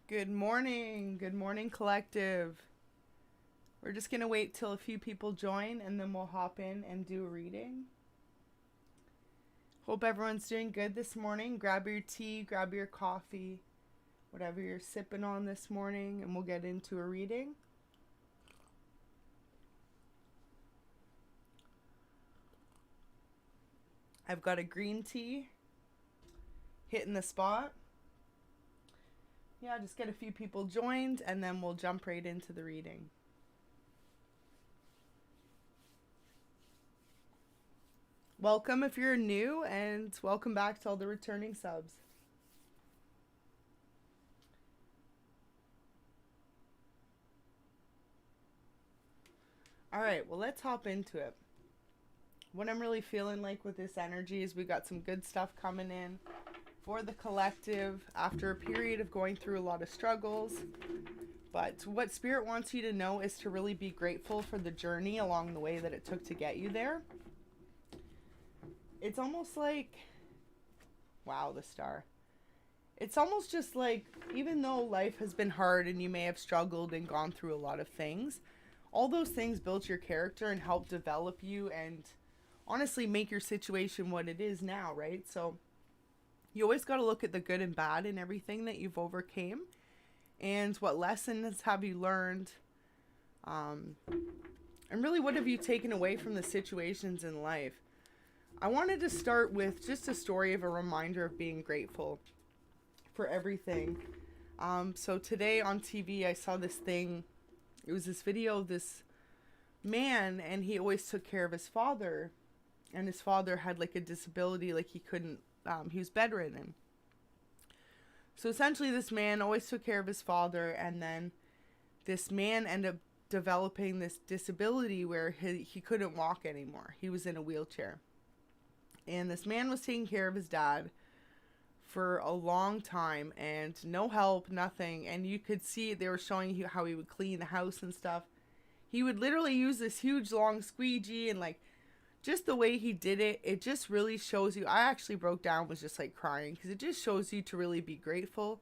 Good morning. Good morning, collective. We're just going to wait till a few people join and then we'll hop in and do a reading. Hope everyone's doing good this morning. Grab your tea, grab your coffee, whatever you're sipping on this morning, and we'll get into a reading. I've got a green tea hitting the spot. Yeah, just get a few people joined and then we'll jump right into the reading. Welcome if you're new, and welcome back to all the returning subs. Alright, well, let's hop into it. What I'm really feeling like with this energy is we got some good stuff coming in for the collective after a period of going through a lot of struggles. But what Spirit wants you to know is to really be grateful for the journey along the way that it took to get you there. It's almost like, wow, the star. It's almost just like, even though life has been hard and you may have struggled and gone through a lot of things, all those things built your character and helped develop you and honestly make your situation what it is now, right? So you always got to look at the good and bad in everything that you've overcame and what lessons have you learned, and really what have you taken away from the situations in life. I wanted to start with just a story of a reminder of being grateful for everything. So today on TV I saw this thing. It was this video of this man, and he always took care of his father, and his father had like a disability, like he couldn't, he was bedridden. So essentially this man always took care of his father, and then this man ended up developing this disability where he couldn't walk anymore. He was in a wheelchair. And this man was taking care of his dad for a long time and no help, nothing. And you could see they were showing you how he would clean the house and stuff. He would literally use this huge long squeegee, and like just the way he did it, it just really shows you. I actually broke down, was just like crying, because it just shows you to really be grateful.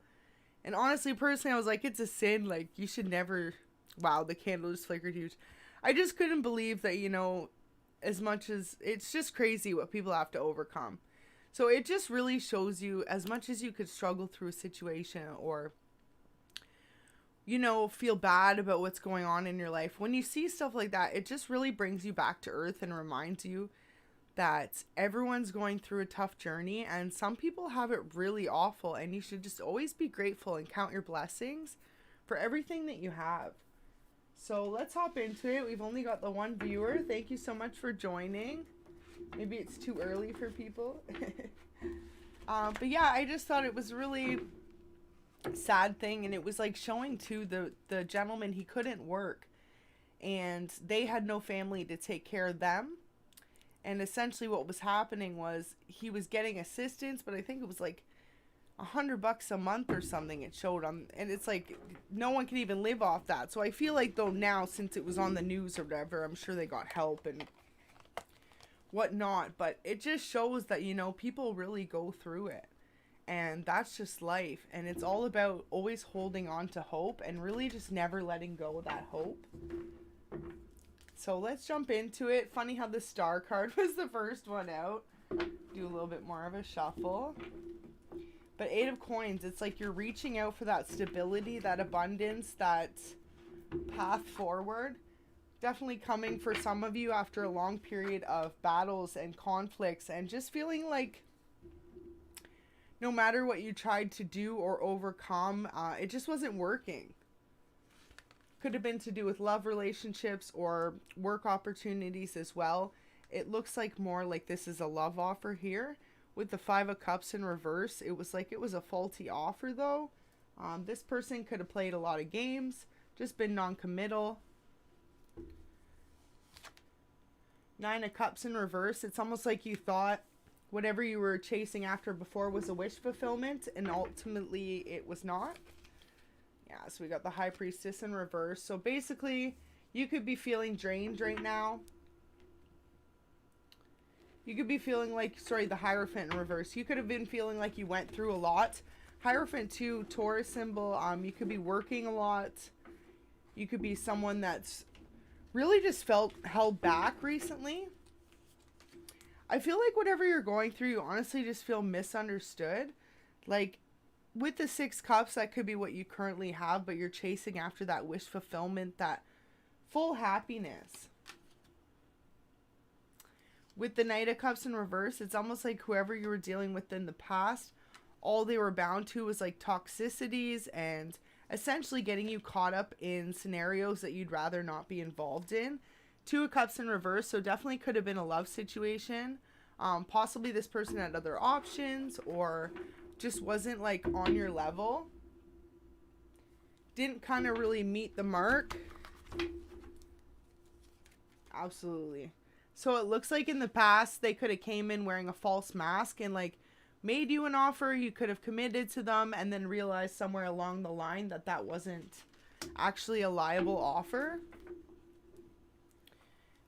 And honestly, personally, I was like, it's a sin. Like, you should never. Wow, the candle just flickered huge. I just couldn't believe that, as much as it's just crazy what people have to overcome. So it just really shows you, as much as you could struggle through a situation or, feel bad about what's going on in your life, when you see stuff like that, it just really brings you back to earth and reminds you that everyone's going through a tough journey and some people have it really awful, and you should just always be grateful and count your blessings for everything that you have. So let's hop into it. We've only got the one viewer. Thank you so much for joining. Maybe it's too early for people. But yeah, I just thought it was a really sad thing. And it was like showing too the gentleman, he couldn't work. And they had no family to take care of them. And essentially what was happening was he was getting assistance, but I think it was like $100 a month or something it showed on, and it's like no one can even live off that. So I feel like though now, since it was on the news or whatever, I'm sure they got help and whatnot, but it just shows that people really go through it, and that's just life. And it's all about always holding on to hope and really just never letting go of that hope. So let's jump into it. Funny how the star card was the first one out. Do a little bit more of a shuffle. But 8 of Coins, it's like you're reaching out for that stability, that abundance, that path forward. Definitely coming for some of you after a long period of battles and conflicts and just feeling like no matter what you tried to do or overcome, it just wasn't working. Could have been to do with love relationships or work opportunities as well. It looks like more like this is a love offer here. With the 5 of Cups in reverse, it was like it was a faulty offer though. This person could have played a lot of games, just been non-committal. 9 of Cups in reverse, it's almost like you thought whatever you were chasing after before was a wish fulfillment, and ultimately it was not. Yeah, so we got the High Priestess in reverse. So basically, you could be feeling drained right now. You could be feeling like, the Hierophant in reverse. You could have been feeling like you went through a lot, Hierophant too, Taurus symbol. You could be working a lot. You could be someone that's really just felt held back recently. I feel like whatever you're going through, you honestly just feel misunderstood. Like with the 6 cups, that could be what you currently have, but you're chasing after that wish fulfillment, that full happiness. With the Knight of Cups in reverse, it's almost like whoever you were dealing with in the past, all they were bound to was like toxicities and essentially getting you caught up in scenarios that you'd rather not be involved in. 2 of Cups in reverse, so definitely could have been a love situation. Possibly this person had other options or just wasn't like on your level. Didn't kind of really meet the mark. Absolutely. So it looks like in the past they could have came in wearing a false mask and like made you an offer. You could have committed to them and then realized somewhere along the line that that wasn't actually a liable offer.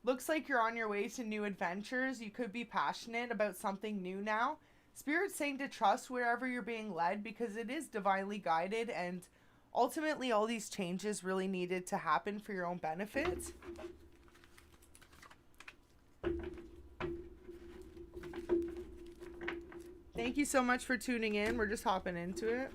Looks like you're on your way to new adventures. You could be passionate about something new now. Spirit's saying to trust wherever you're being led because it is divinely guided, and ultimately all these changes really needed to happen for your own benefit. Thank you so much for tuning in. We're just hopping into it.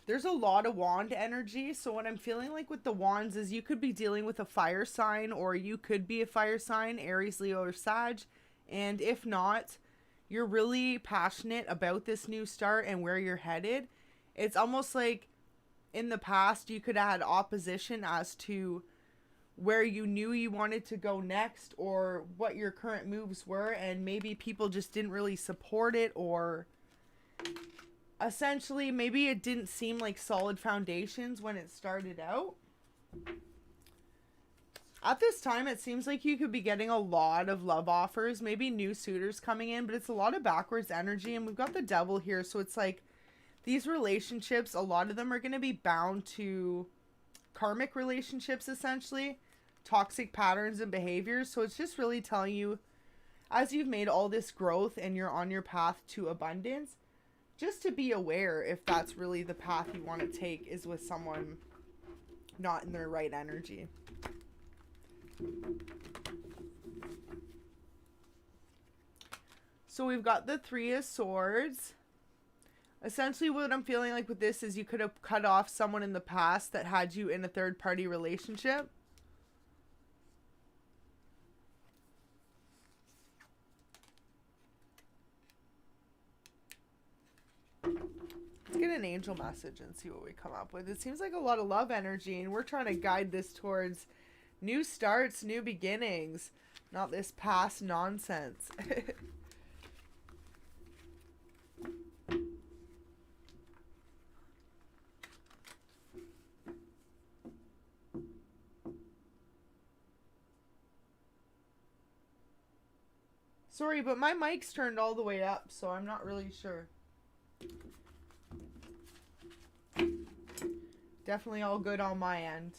There's a lot of wand energy. So what I'm feeling like with the wands is you could be dealing with a fire sign, or you could be a fire sign, Aries, Leo, or Sag. And if not, you're really passionate about this new start and where you're headed. It's almost like in the past you could have had opposition as to where you knew you wanted to go next or what your current moves were, and maybe people just didn't really support it, or essentially maybe it didn't seem like solid foundations when it started out. At this time, it seems like you could be getting a lot of love offers, maybe new suitors coming in, but it's a lot of backwards energy, and we've got the devil here, so it's like these relationships, a lot of them are going to be bound to karmic relationships, essentially, toxic patterns and behaviors. So it's just really telling you, as you've made all this growth and you're on your path to abundance, just to be aware if that's really the path you want to take is with someone not in their right energy. So we've got the 3 of Swords. Essentially what I'm feeling like with this is you could have cut off someone in the past that had you in a third-party relationship. Let's get an angel message and see what we come up with. It seems like a lot of love energy, and we're trying to guide this towards new starts, new beginnings, not this past nonsense. Sorry, but my mic's turned all the way up, so I'm not really sure. Definitely all good on my end.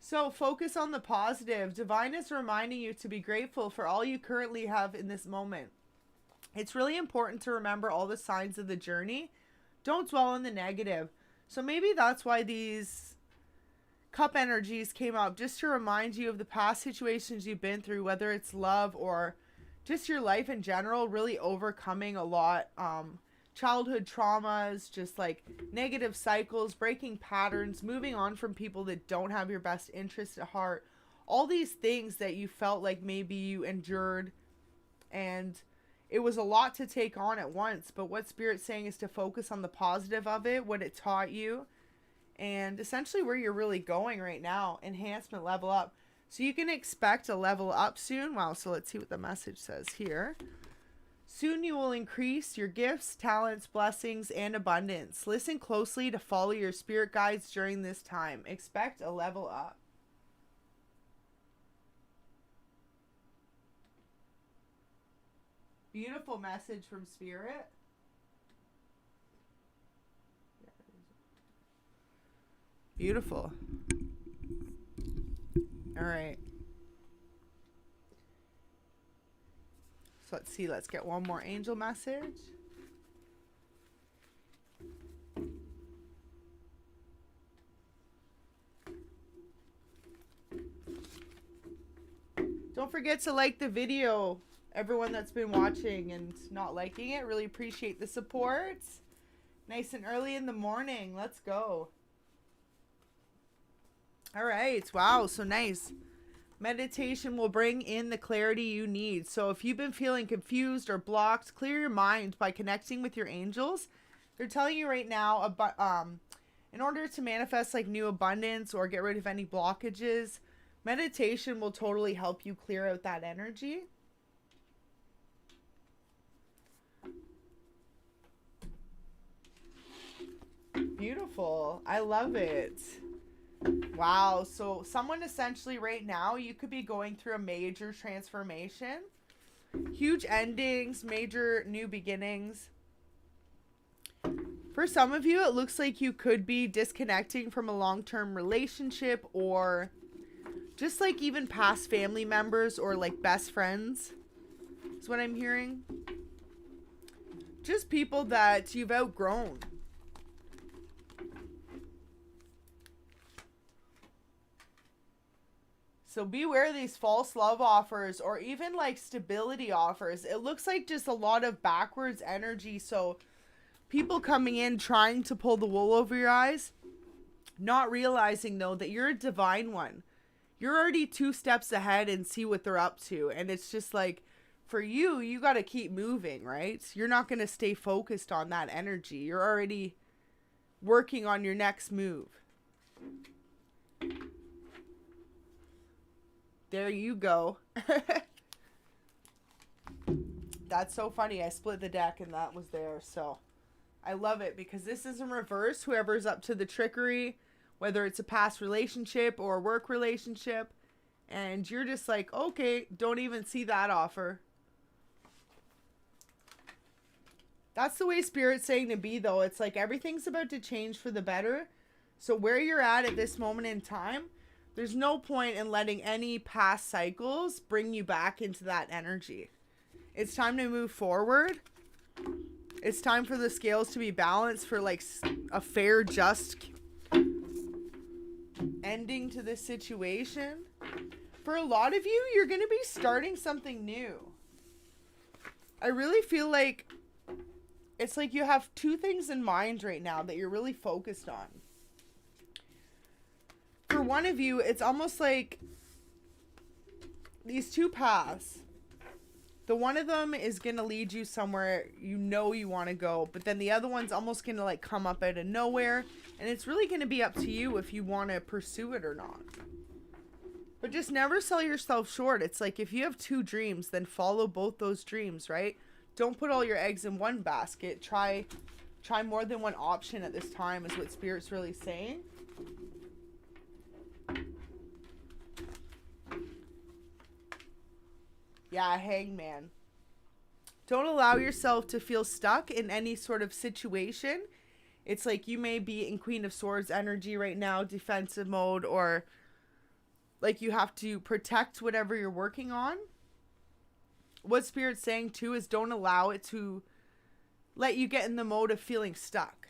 So focus on the positive. Divine is reminding you to be grateful for all you currently have in this moment. It's really important to remember all the signs of the journey. Don't dwell on the negative. So maybe that's why these cup energies came up, just to remind you of the past situations you've been through, whether it's love or just your life in general, really overcoming a lot. Childhood traumas, just like negative cycles, breaking patterns, moving on from people that don't have your best interest at heart. All these things that you felt like maybe you endured, and it was a lot to take on at once. But what Spirit's saying is to focus on the positive of it, what it taught you, and essentially where you're really going right now. Enhancement, level up. So you can expect a level up soon. Wow, so let's see what the message says here. Soon you will increase your gifts, talents, blessings, and abundance. Listen closely to follow your spirit guides during this time. Expect a level up. Beautiful message from Spirit. Beautiful. All right. So let's see. Let's get one more angel message. Don't forget to like the video, everyone that's been watching and not liking it. Really appreciate the support. Nice and early in the morning. Let's go. All right. Wow. So nice. Meditation will bring in the clarity you need. So if you've been feeling confused or blocked, clear your mind by connecting with your angels. They're telling you right now, in order to manifest like new abundance or get rid of any blockages, meditation will totally help you clear out that energy. Beautiful. I love it. Wow. So someone essentially right now, you could be going through a major transformation. Huge endings, major new beginnings. For some of you, it looks like you could be disconnecting from a long-term relationship or just like even past family members or like best friends is what I'm hearing. Just people that you've outgrown. So beware of these false love offers or even like stability offers. It looks like just a lot of backwards energy. So people coming in trying to pull the wool over your eyes, not realizing though that you're a divine one. You're already 2 steps ahead and see what they're up to. And it's just like, for you, you got to keep moving, right? You're not going to stay focused on that energy. You're already working on your next move. There you go. That's so funny. I split the deck and that was there. So I love it because this is in reverse. Whoever's up to the trickery, whether it's a past relationship or a work relationship, and you're just like, okay, don't even see that offer. That's the way Spirit's saying to be, though. It's like everything's about to change for the better. So where you're at this moment in time, there's no point in letting any past cycles bring you back into that energy. It's time to move forward. It's time for the scales to be balanced for like a fair, just ending to this situation. For a lot of you, you're going to be starting something new. I really feel like it's like you have 2 things in mind right now that you're really focused on. For one of you, it's almost like these 2 paths. The one of them is going to lead you somewhere you know you want to go, but then the other one's almost going to like come up out of nowhere, and it's really going to be up to you if you want to pursue it or not. But just never sell yourself short. It's like if you have 2 dreams, then follow both those dreams, right? Don't put all your eggs in one basket. Try more than one option at this time is what Spirit's really saying. Yeah, Hangman. Don't allow yourself to feel stuck in any sort of situation. It's like you may be in Queen of Swords energy right now, defensive mode, or like you have to protect whatever you're working on. What Spirit's saying too is don't allow it to let you get in the mode of feeling stuck.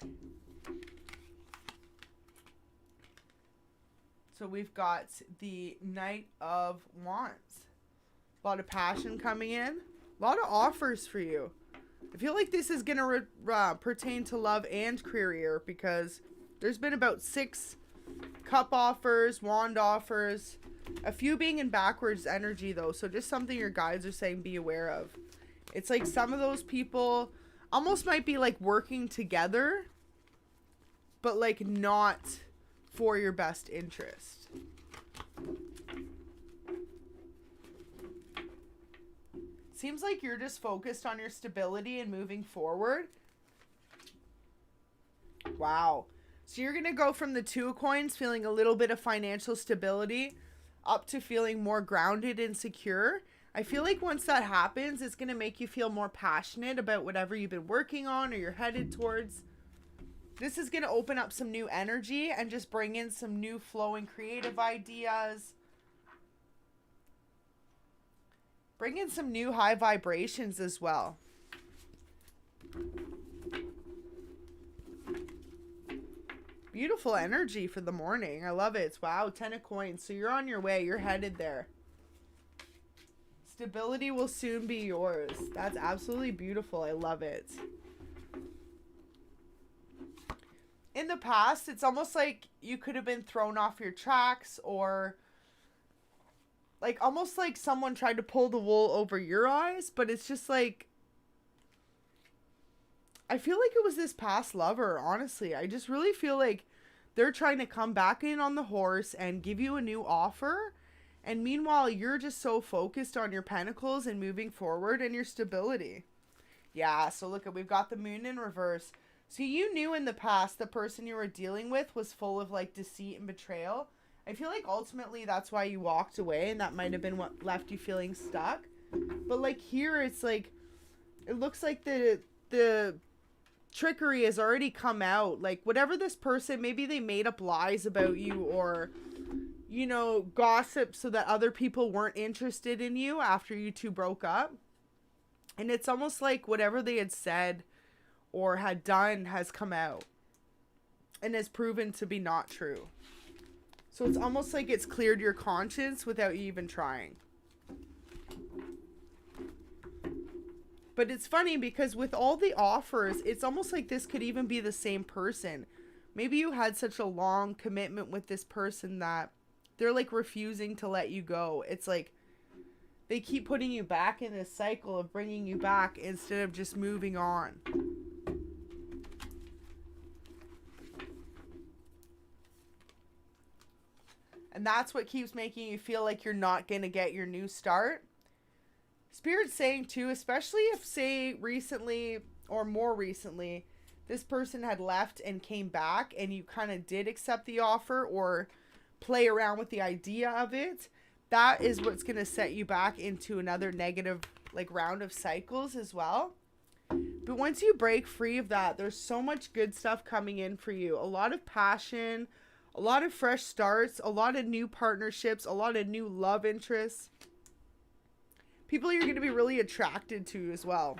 So we've got the Knight of Wands. A lot of passion coming in. A lot of offers for you. I feel like this is going to pertain to love and career because there's been about 6 cup offers, wand offers. A few being in backwards energy though. So just something your guides are saying be aware of. It's like some of those people almost might be like working together, but like not for your best interest. Seems like you're just focused on your stability and moving forward. Wow. So you're going to go from the 2 of coins feeling a little bit of financial stability up to feeling more grounded and secure. I feel like once that happens, it's going to make you feel more passionate about whatever you've been working on or you're headed towards. This is going to open up some new energy and just bring in some new flowing creative ideas. Bring in some new high vibrations as well. Beautiful energy for the morning. I love it. It's, wow, 10 of coins. So you're on your way. You're headed there. Stability will soon be yours. That's absolutely beautiful. I love it. In the past, it's almost like you could have been thrown off your tracks, or like almost like someone tried to pull the wool over your eyes, but it's just like, I feel like it was this past lover, honestly. I just really feel like they're trying to come back in on the horse and give you a new offer. And meanwhile, you're just so focused on your pentacles and moving forward and your stability. Yeah, so look, we've got the moon in reverse. So you knew in the past the person you were dealing with was full of like deceit and betrayal. I feel like ultimately that's why you walked away, and that might have been what left you feeling stuck. But like here, it's like, it looks like the trickery has already come out. Like whatever this person, maybe they made up lies about you, or, you know, gossip so that other people weren't interested in you after you two broke up. And it's almost like whatever they had said or had done has come out and has proven to be not true. So it's almost like it's cleared your conscience without you even trying. But it's funny because with all the offers, it's almost like this could even be the same person. Maybe you had such a long commitment with this person that they're like refusing to let you go. It's like they keep putting you back in this cycle of bringing you back instead of just moving on. And that's what keeps making you feel like you're not going to get your new start. Spirit's saying too, especially if, say, recently or more recently, this person had left and came back and you kind of did accept the offer or play around with the idea of it, that is what's going to set you back into another negative like round of cycles as well. But once you break free of that, there's so much good stuff coming in for you. A lot of passion, a lot of fresh starts, a lot of new partnerships, a lot of new love interests. People you're going to be really attracted to as well.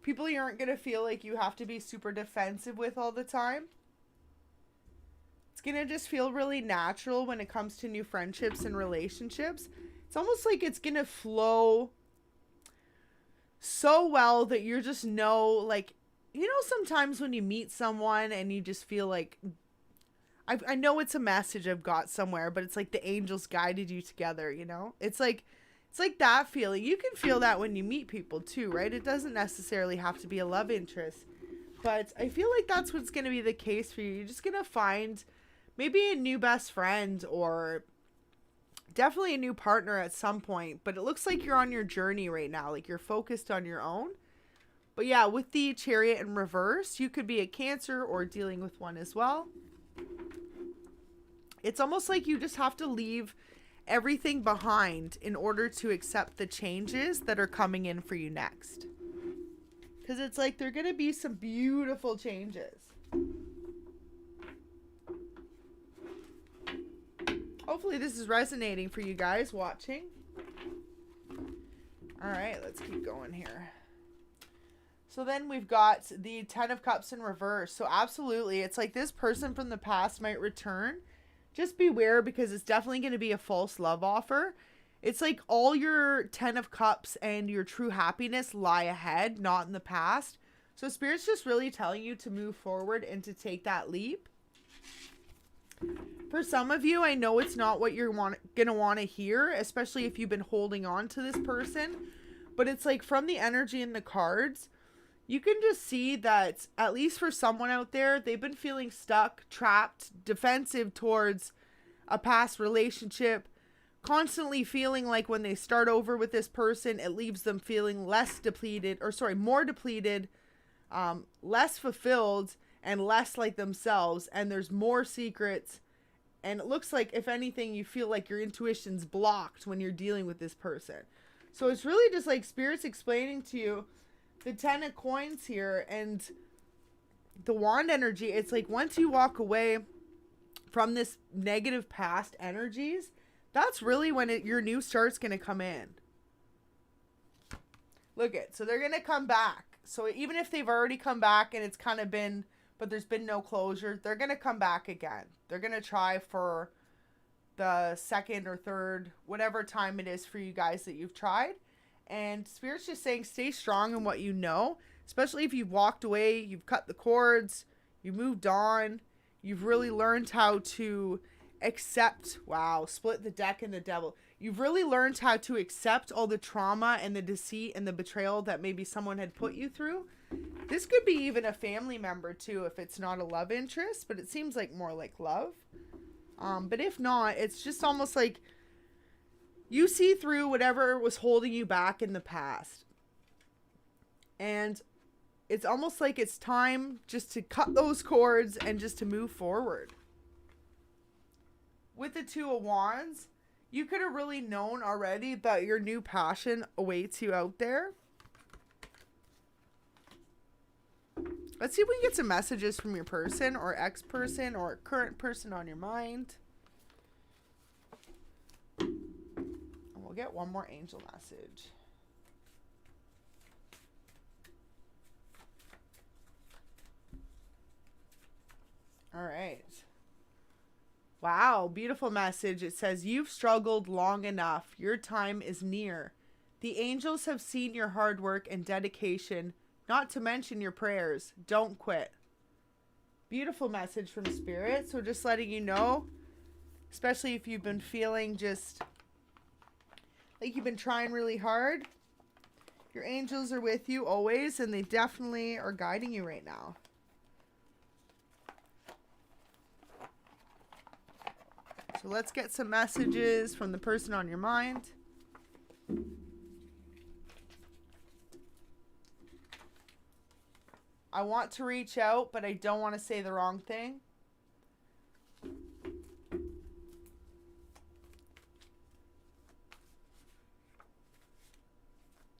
People you aren't going to feel like you have to be super defensive with all the time. It's going to just feel really natural when it comes to new friendships and relationships. It's almost like it's going to flow so well that you're just know, like, you know, sometimes when you meet someone and you just feel like, I know it's a message I've got somewhere, but it's like the angels guided you together, you know? It's like that feeling. You can feel that when you meet people too, right? It doesn't necessarily have to be a love interest. But I feel like that's what's going to be the case for you. You're just going to find maybe a new best friend or definitely a new partner at some point. But it looks like you're on your journey right now. Like you're focused on your own. But yeah, with the Chariot in reverse, you could be a Cancer or dealing with one as well. It's almost like you just have to leave everything behind in order to accept the changes that are coming in for you next. Because it's like they're going to be some beautiful changes. Hopefully this is resonating for you guys watching. All right, let's keep going here. So then we've got the 10 of Cups in reverse. So absolutely, it's like this person from the past might return. Just beware because it's definitely going to be a false love offer. It's like all your 10 of Cups and your true happiness lie ahead, not in the past. So Spirit's just really telling you to move forward and to take that leap. For some of you, I know it's not what you're going to want to hear, especially if you've been holding on to this person. But it's like from the energy in the cards, you can just see that at least for someone out there, they've been feeling stuck, trapped, defensive towards a past relationship, constantly feeling like when they start over with this person, it leaves them feeling more depleted, less fulfilled, and less like themselves. And there's more secrets. And it looks like, if anything, you feel like your intuition's blocked when you're dealing with this person. So it's really just like Spirit's explaining to you the 10 of coins here and the wand energy. It's like once you walk away from this negative past energies, That's really when your new start's going to come in. Look at, so they're going to come back. So even if they've already come back and it's kind of been, but there's been no closure, they're going to come back again. They're going to try for the second or third, whatever time it is for you guys that you've tried. And Spirit's just saying, stay strong in what you know, especially if you've walked away, you've cut the cords, you moved on, you've really learned how to accept, wow, split the deck and the devil. You've really learned how to accept all the trauma and the deceit and the betrayal that maybe someone had put you through. This could be even a family member too, if it's not a love interest, but it seems like more like love. But if not, it's just almost like you see through whatever was holding you back in the past. And it's almost like it's time just to cut those cords and just to move forward. With the Two of Wands, you could have really known already that your new passion awaits you out there. Let's see if we can get some messages from your person or ex-person or current person on your mind. And we'll get one more angel message. All right. Wow, beautiful message. It says, you've struggled long enough. Your time is near. The angels have seen your hard work and dedication, not to mention your prayers. Don't quit. Beautiful message from Spirit. So just letting you know, especially if you've been feeling just like you've been trying really hard, your angels are with you always, and they definitely are guiding you right now. So let's get some messages from the person on your mind. I want to reach out, but I don't want to say the wrong thing.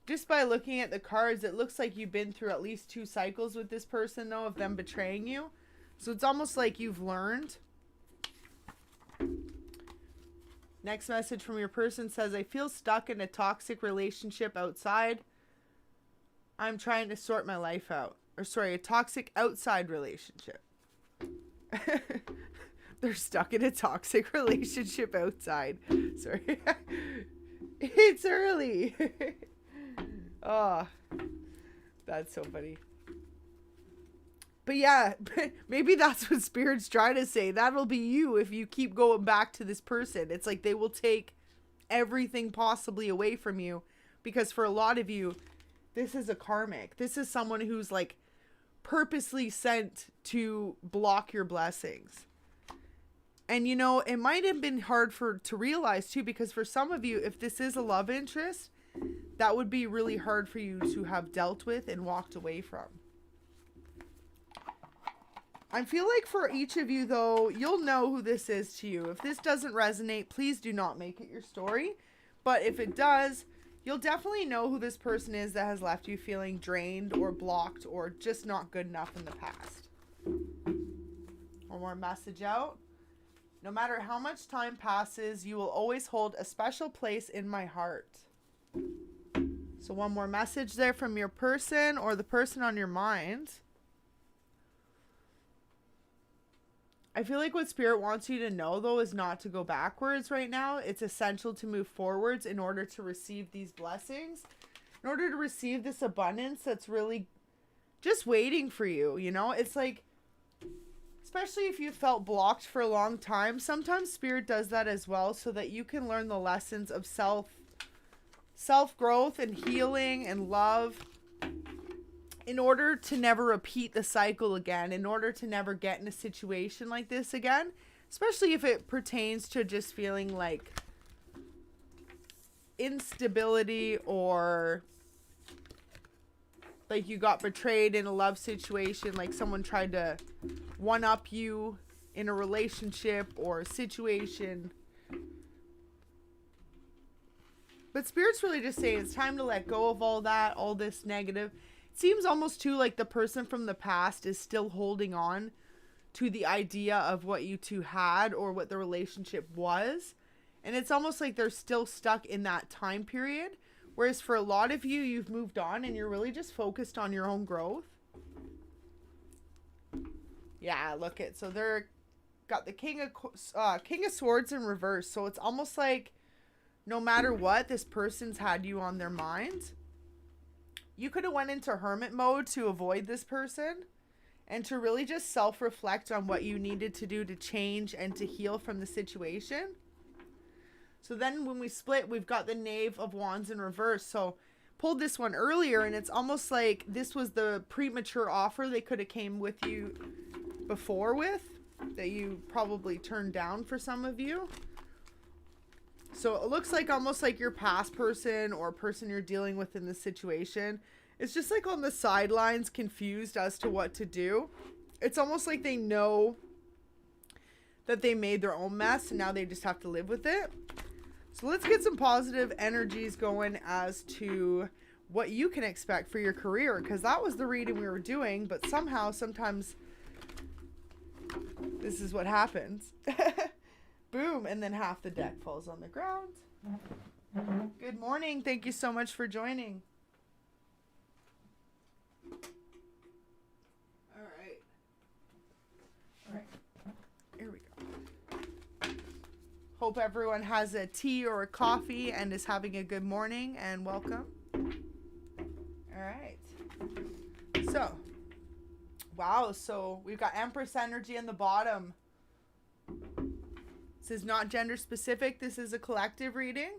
Just by looking at the cards, it looks like you've been through at least 2 cycles with this person, though, of them betraying you. So it's almost like you've learned. Next message from your person says, I feel stuck in a toxic relationship outside. I'm trying to sort my life out. Or sorry, a toxic outside relationship. They're stuck in a toxic relationship outside. Sorry. It's early. Oh, that's so funny. But yeah, maybe that's what Spirit's trying to say. That'll be you if you keep going back to this person. It's like they will take everything possibly away from you. Because for a lot of you, this is a karmic. This is someone who's like purposely sent to block your blessings. And you know, it might have been hard to realize too, because for some of you, if this is a love interest, that would be really hard for you to have dealt with and walked away from. I feel like for each of you, though, you'll know who this is to you. If this doesn't resonate, please do not make it your story. But if it does, you'll definitely know who this person is that has left you feeling drained or blocked or just not good enough in the past. One more message out. No matter how much time passes, you will always hold a special place in my heart. So one more message there from your person or the person on your mind. I feel like what Spirit wants you to know, though, is not to go backwards right now. It's essential to move forwards in order to receive these blessings, in order to receive this abundance that's really just waiting for you, you know? It's like, especially if you felt blocked for a long time, sometimes Spirit does that as well so that you can learn the lessons of self-growth and healing and love, in order to never repeat the cycle again, in order to never get in a situation like this again, especially if it pertains to just feeling like instability or like you got betrayed in a love situation, like someone tried to one-up you in a relationship or situation. But Spirit's really just saying it's time to let go of all that, all this negative. Seems almost too like the person from the past is still holding on to the idea of what you two had or what the relationship was, And it's almost like they're still stuck in that time period. Whereas for a lot of you, you've moved on and you're really just focused on your own growth. Yeah, look it. So they're got the King of Swords in reverse. So it's almost like no matter what, this person's had you on their mind. You could have went into hermit mode to avoid this person and to really just self-reflect on what you needed to do to change and to heal from the situation. So then when we split, we've got the Knave of Wands in reverse. So pulled this one earlier, and it's almost like this was the premature offer they could have came with you before with, that you probably turned down for some of you. So it looks like almost like your past person or person you're dealing with in this situation. It's just like on the sidelines, confused as to what to do. It's almost like they know that they made their own mess and now they just have to live with it. So let's get some positive energies going as to what you can expect for your career, because that was the reading we were doing, but somehow, sometimes this is what happens. Boom, and then half the deck falls on the ground. Good morning. Thank you so much for joining. All right. Here we go. Hope everyone has a tea or a coffee and is having a good morning, and welcome. All right. So, wow. So we've got Empress energy in the bottom. This is not gender specific. This is a collective reading.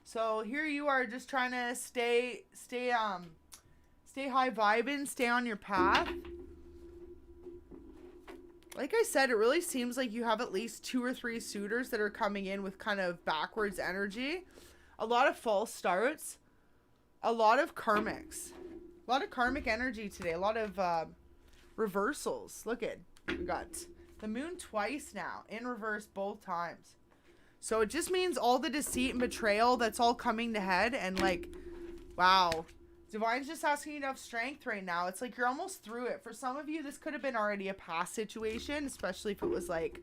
So here you are just trying to stay high vibing, stay on your path. Like I said, it really seems like you have at least 2 or 3 suitors that are coming in with kind of backwards energy. A lot of false starts. A lot of karmics. A lot of karmic energy today. A lot of reversals. Look at, we got the moon twice now, in reverse both times. So it just means all the deceit and betrayal, that's all coming to head. And like, wow. Divine's just asking you to have strength right now. It's like you're almost through it. For some of you, this could have been already a past situation, especially if it was like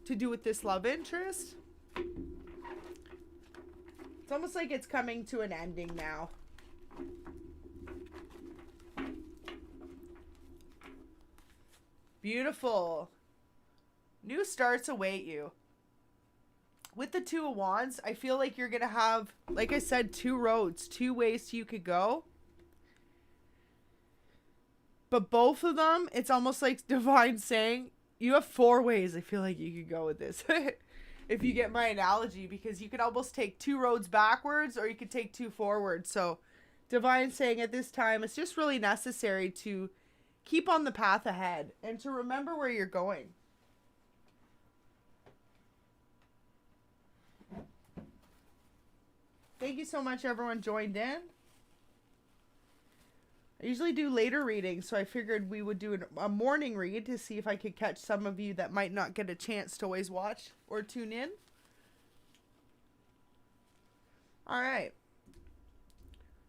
to do with this love interest. It's almost like it's coming to an ending now. Beautiful. New starts await you. With the 2 of Wands, I feel like you're going to have, like I said, 2 roads, 2 ways you could go. But both of them, it's almost like Divine saying, you have 4 ways I feel like you could go with this. If you get my analogy, because you could almost take 2 roads backwards or you could take 2 forwards. So Divine saying at this time, it's just really necessary to keep on the path ahead and to remember where you're going. Thank you so much, everyone joined in. I usually do later readings, so I figured we would do a morning read to see if I could catch some of you that might not get a chance to always watch or tune in. All right.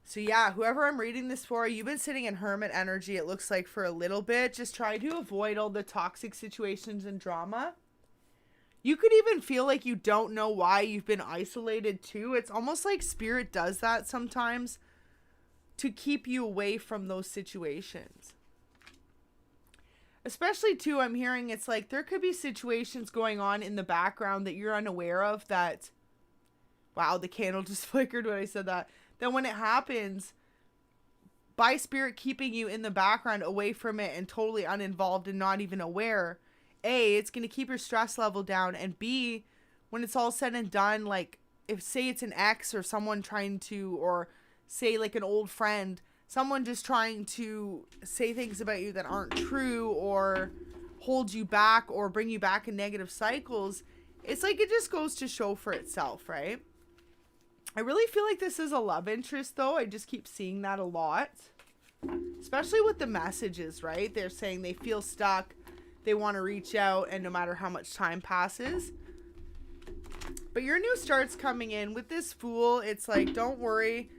So yeah, whoever I'm reading this for, you've been sitting in hermit energy, it looks like, for a little bit. Just try to avoid all the toxic situations and drama. You could even feel like you don't know why you've been isolated too. It's almost like spirit does that sometimes to keep you away from those situations. Especially too, I'm hearing it's like there could be situations going on in the background that you're unaware of that, wow, the candle just flickered when I said that. Then when it happens, by spirit keeping you in the background away from it and totally uninvolved and not even aware, A, it's going to keep your stress level down, and B, when it's all said and done, like if say it's an ex or someone trying to, or say like an old friend, someone just trying to say things about you that aren't true or hold you back or bring you back in negative cycles, it's like it just goes to show for itself, right? I really feel like this is a love interest though. I just keep seeing that a lot, especially with the messages, right? They're saying they feel stuck. They want to reach out, and no matter how much time passes. But your new start's coming in. With this Fool, it's like, don't worry.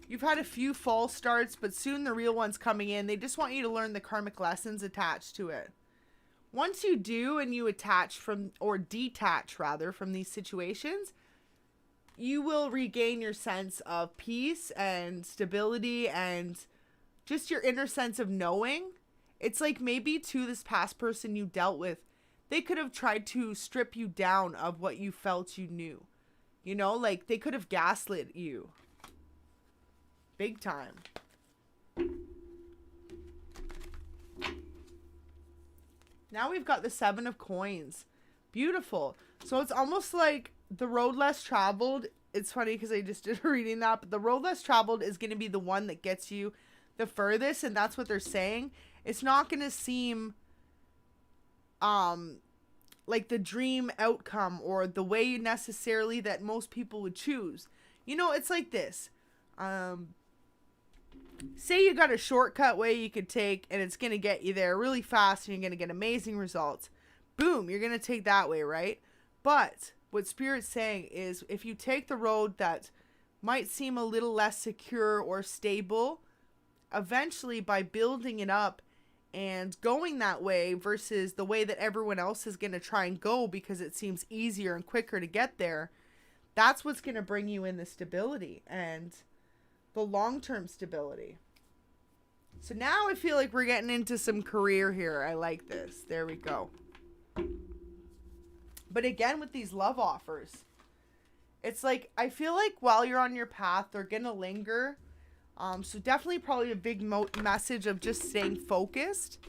You've had a few false starts, but soon the real one's coming in. They just want you to learn the karmic lessons attached to it. Once you do and you attach from, or detach rather, from these situations, you will regain your sense of peace and stability and just your inner sense of knowing. It's like maybe to this past person you dealt with, they could have tried to strip you down of what you felt you knew. You know, like they could have gaslit you. Big time. Now we've got the 7 of Coins. Beautiful. So it's almost like the road less traveled. It's funny because I just did reading that, but the road less traveled is going to be the one that gets you the furthest, and that's what they're saying. It's not going to seem like the dream outcome or the way necessarily that most people would choose. You know, it's like this. Say you got a shortcut way you could take and it's going to get you there really fast and you're going to get amazing results. Boom, you're going to take that way, right? But what Spirit's saying is if you take the road that might seem a little less secure or stable, eventually by building it up and going that way versus the way that everyone else is going to try and go because it seems easier and quicker to get there, that's what's going to bring you in the stability and the long-term stability. So now I feel like we're getting into some career here. I like this. There we go. But again, with these love offers, it's like, I feel like while you're on your path, they're going to linger. So definitely probably a big message of just staying focused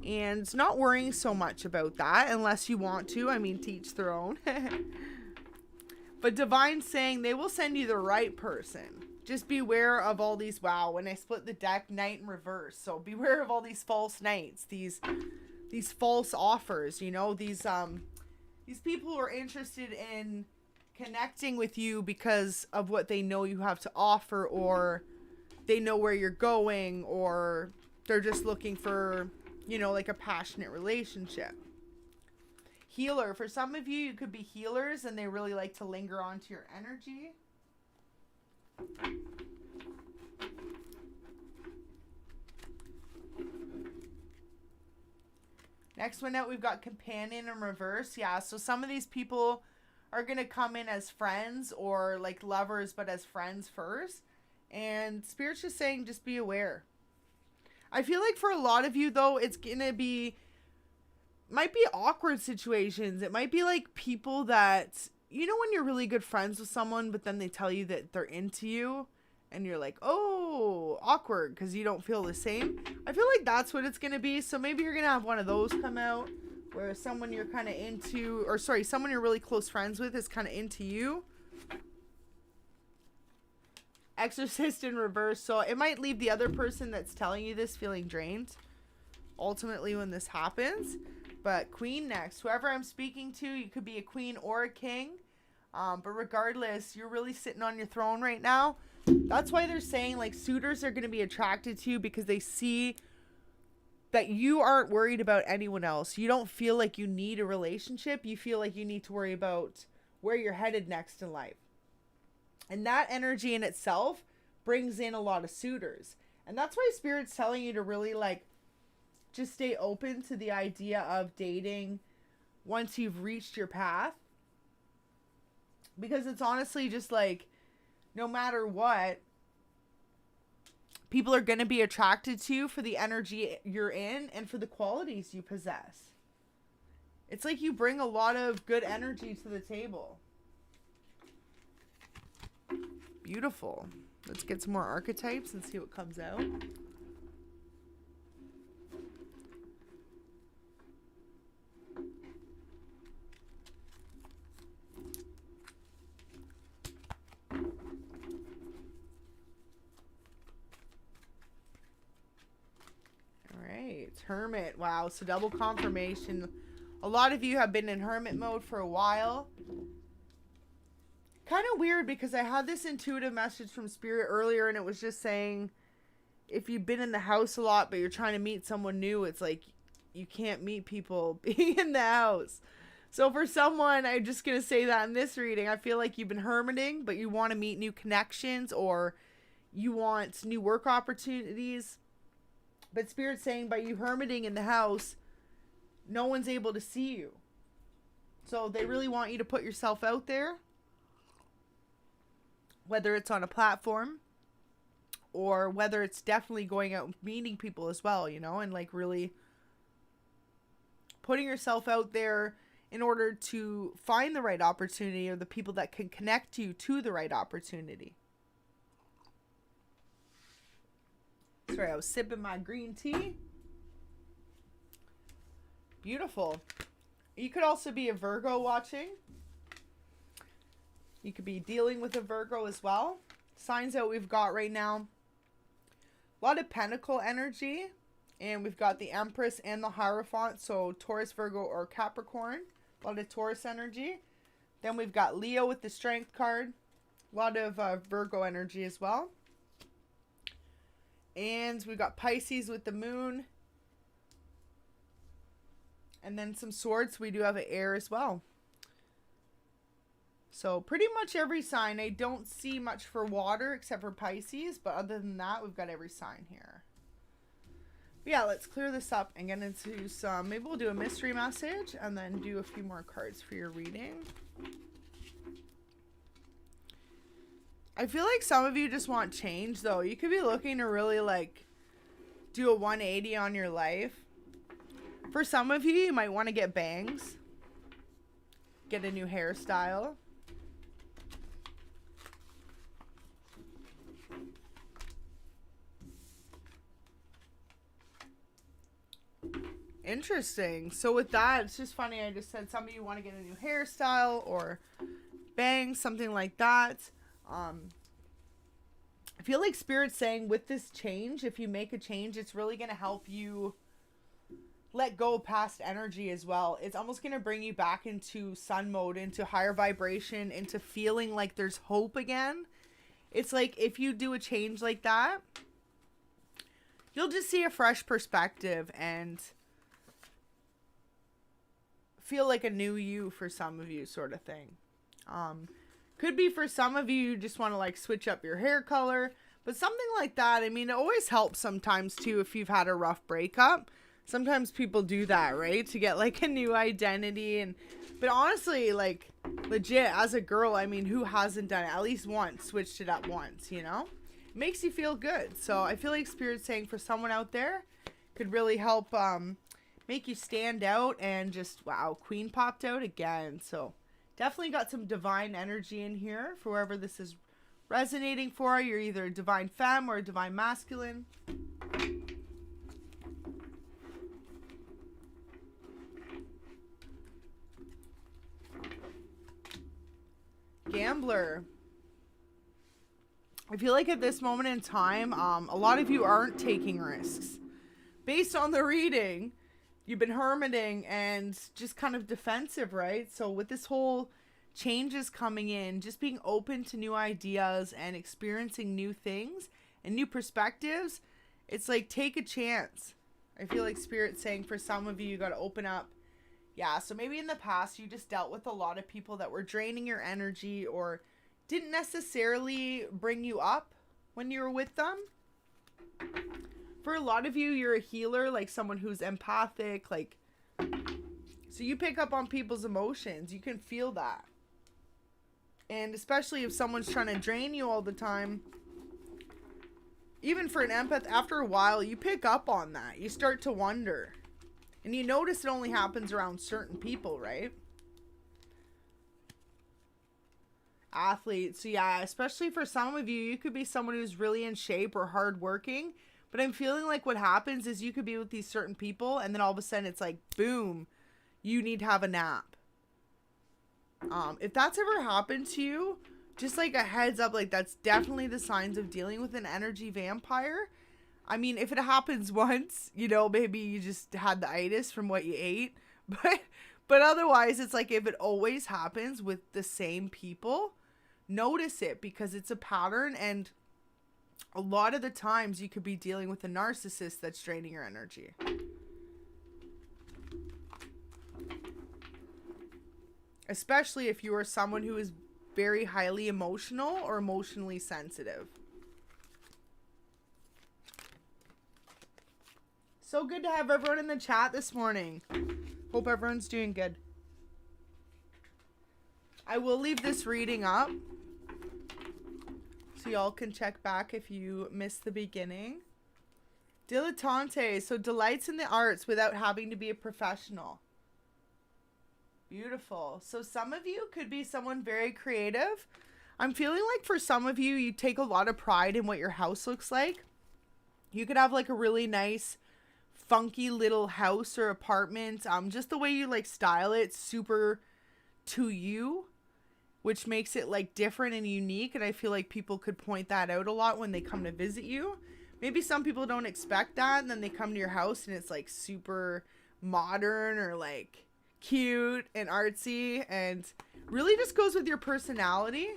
and not worrying so much about that unless you want to. I mean, to each their own. But Divine saying they will send you the right person. Just beware of all these, wow, when I split the deck, Knight in reverse. So beware of all these false knights, these false offers, you know, these people who are interested in connecting with you because of what they know you have to offer, or they know where you're going, or they're just looking for, you know, like a passionate relationship. Healer. For some of you, you could be healers and they really like to linger onto your energy. Next one out, we've got Companion in reverse. Yeah, so some of these people are going to come in as friends or like lovers, but as friends first. And Spirit's just saying, just be aware. I feel like for a lot of you, though, it's going to be, might be awkward situations. It might be like people that, you know, when you're really good friends with someone, but then they tell you that they're into you and you're like, oh, awkward because you don't feel the same. I feel like that's what it's going to be. So maybe you're going to have one of those come out where someone you're kind of into, or sorry, someone you're really close friends with is kind of into you. Exorcist in reverse. So it might leave the other person that's telling you this feeling drained ultimately when this happens. But Queen next. Whoever I'm speaking to, you could be a queen or a king. But regardless, you're really sitting on your throne right now. That's why they're saying like suitors are going to be attracted to you because they see that you aren't worried about anyone else. You don't feel like you need a relationship. You feel like you need to worry about where you're headed next in life. And that energy in itself brings in a lot of suitors. And that's why Spirit's telling you to really like just stay open to the idea of dating once you've reached your path. Because it's honestly just like, no matter what, people are going to be attracted to you for the energy you're in and for the qualities you possess. It's like you bring a lot of good energy to the table. Beautiful. Let's get some more archetypes and see what comes out. Hermit. Wow, so double confirmation. A lot of you have been in hermit mode for a while. Kind of weird because I had this intuitive message from Spirit earlier and it was just saying if you've been in the house a lot but you're trying to meet someone new, it's like you can't meet people being in the house. So for someone, I'm just going to say that in this reading, I feel like you've been hermiting but you want to meet new connections or you want new work opportunities. But Spirit's saying by you hermiting in the house, no one's able to see you. So they really want you to put yourself out there. whether it's on a platform or whether it's definitely going out and meeting people as well, you know, and like really putting yourself out there in order to find the right opportunity or the people that can connect you to the right opportunity. Sorry, I was sipping my green tea. Beautiful. You could also be a Virgo watching. You could be dealing with a Virgo as well. Signs that we've got right now. A lot of Pentacle energy. And we've got the Empress and the Hierophant. So Taurus, Virgo, or Capricorn. A lot of Taurus energy. Then we've got Leo with the Strength card. A lot of Virgo energy as well. And we've got Pisces with the Moon. And then some Swords. We do have an air as well. So pretty much every sign. I don't see much for water except for Pisces. But other than that, we've got every sign here. But yeah, let's clear this up and get into some... Maybe we'll do a mystery message and then do a few more cards for your reading. I feel like some of you just want change, though. You could be looking to really, like, do a 180 on your life. For some of you, you might want to get bangs. Get a new hairstyle. Interesting. So with that, it's just funny. I just said some of you want to get a new hairstyle or bangs, something like that. I feel like Spirit's saying with this change, if you make a change, it's really going to help you let go of past energy as well. It's almost going to bring you back into sun mode, into higher vibration, into feeling like there's hope again. It's like if you do a change like that, you'll just see a fresh perspective and feel like a new you for some of you, sort of thing. Could be for some of you just want to like switch up your hair color, but something like that. I mean, it always helps sometimes too if you've had a rough breakup. Sometimes people do that, right? To get like a new identity. But honestly, like legit as a girl, I mean, who hasn't done it at least once, switched it up once, you know? It makes you feel good. So I feel like Spirit's saying for someone out there could really help make you stand out. And just, wow, Queen popped out again. So definitely got some divine energy in here for wherever this is resonating for. You're either a divine femme or a divine masculine. Gambler. I feel like at this moment in time, a lot of you aren't taking risks. Based on the reading, you've been hermiting and just kind of defensive, right? So with this whole changes coming in, just being open to new ideas and experiencing new things and new perspectives, it's like take a chance. I feel like Spirit's saying for some of you, you got to open up. Yeah, so maybe in the past you just dealt with a lot of people that were draining your energy or didn't necessarily bring you up when you were with them. For a lot of you, you're a healer, like someone who's empathic, like, so you pick up on people's emotions. You can feel that. And especially if someone's trying to drain you all the time, even for an empath, after a while, you pick up on that. You start to wonder. And you notice it only happens around certain people, right? Athletes. So yeah, especially for some of you, you could be someone who's really in shape or hardworking. But I'm feeling like what happens is you could be with these certain people and then all of a sudden it's like, boom, you need to have a nap. If that's ever happened to you, just like a heads up, like that's definitely the signs of dealing with an energy vampire. I mean, if it happens once, you know, maybe you just had the itis from what you ate. But otherwise, it's like if it always happens with the same people, notice it because it's a pattern. And a lot of the times you could be dealing with a narcissist that's draining your energy. Especially if you are someone who is very highly emotional or emotionally sensitive. So good to have everyone in the chat this morning. Hope everyone's doing good. I will leave this reading up. So y'all can check back if you missed the beginning. Dilettante, so delights in the arts without having to be a professional. Beautiful. So some of you could be someone very creative. I'm feeling like for some of you, you take a lot of pride in what your house looks like. You could have like a really nice, funky little house or apartment. Just the way you like style it, super to you, which makes it like different and unique. And I feel like people could point that out a lot when they come to visit you. Maybe some people don't expect that, and then they come to your house and it's like super modern or like cute and artsy, and really just goes with your personality.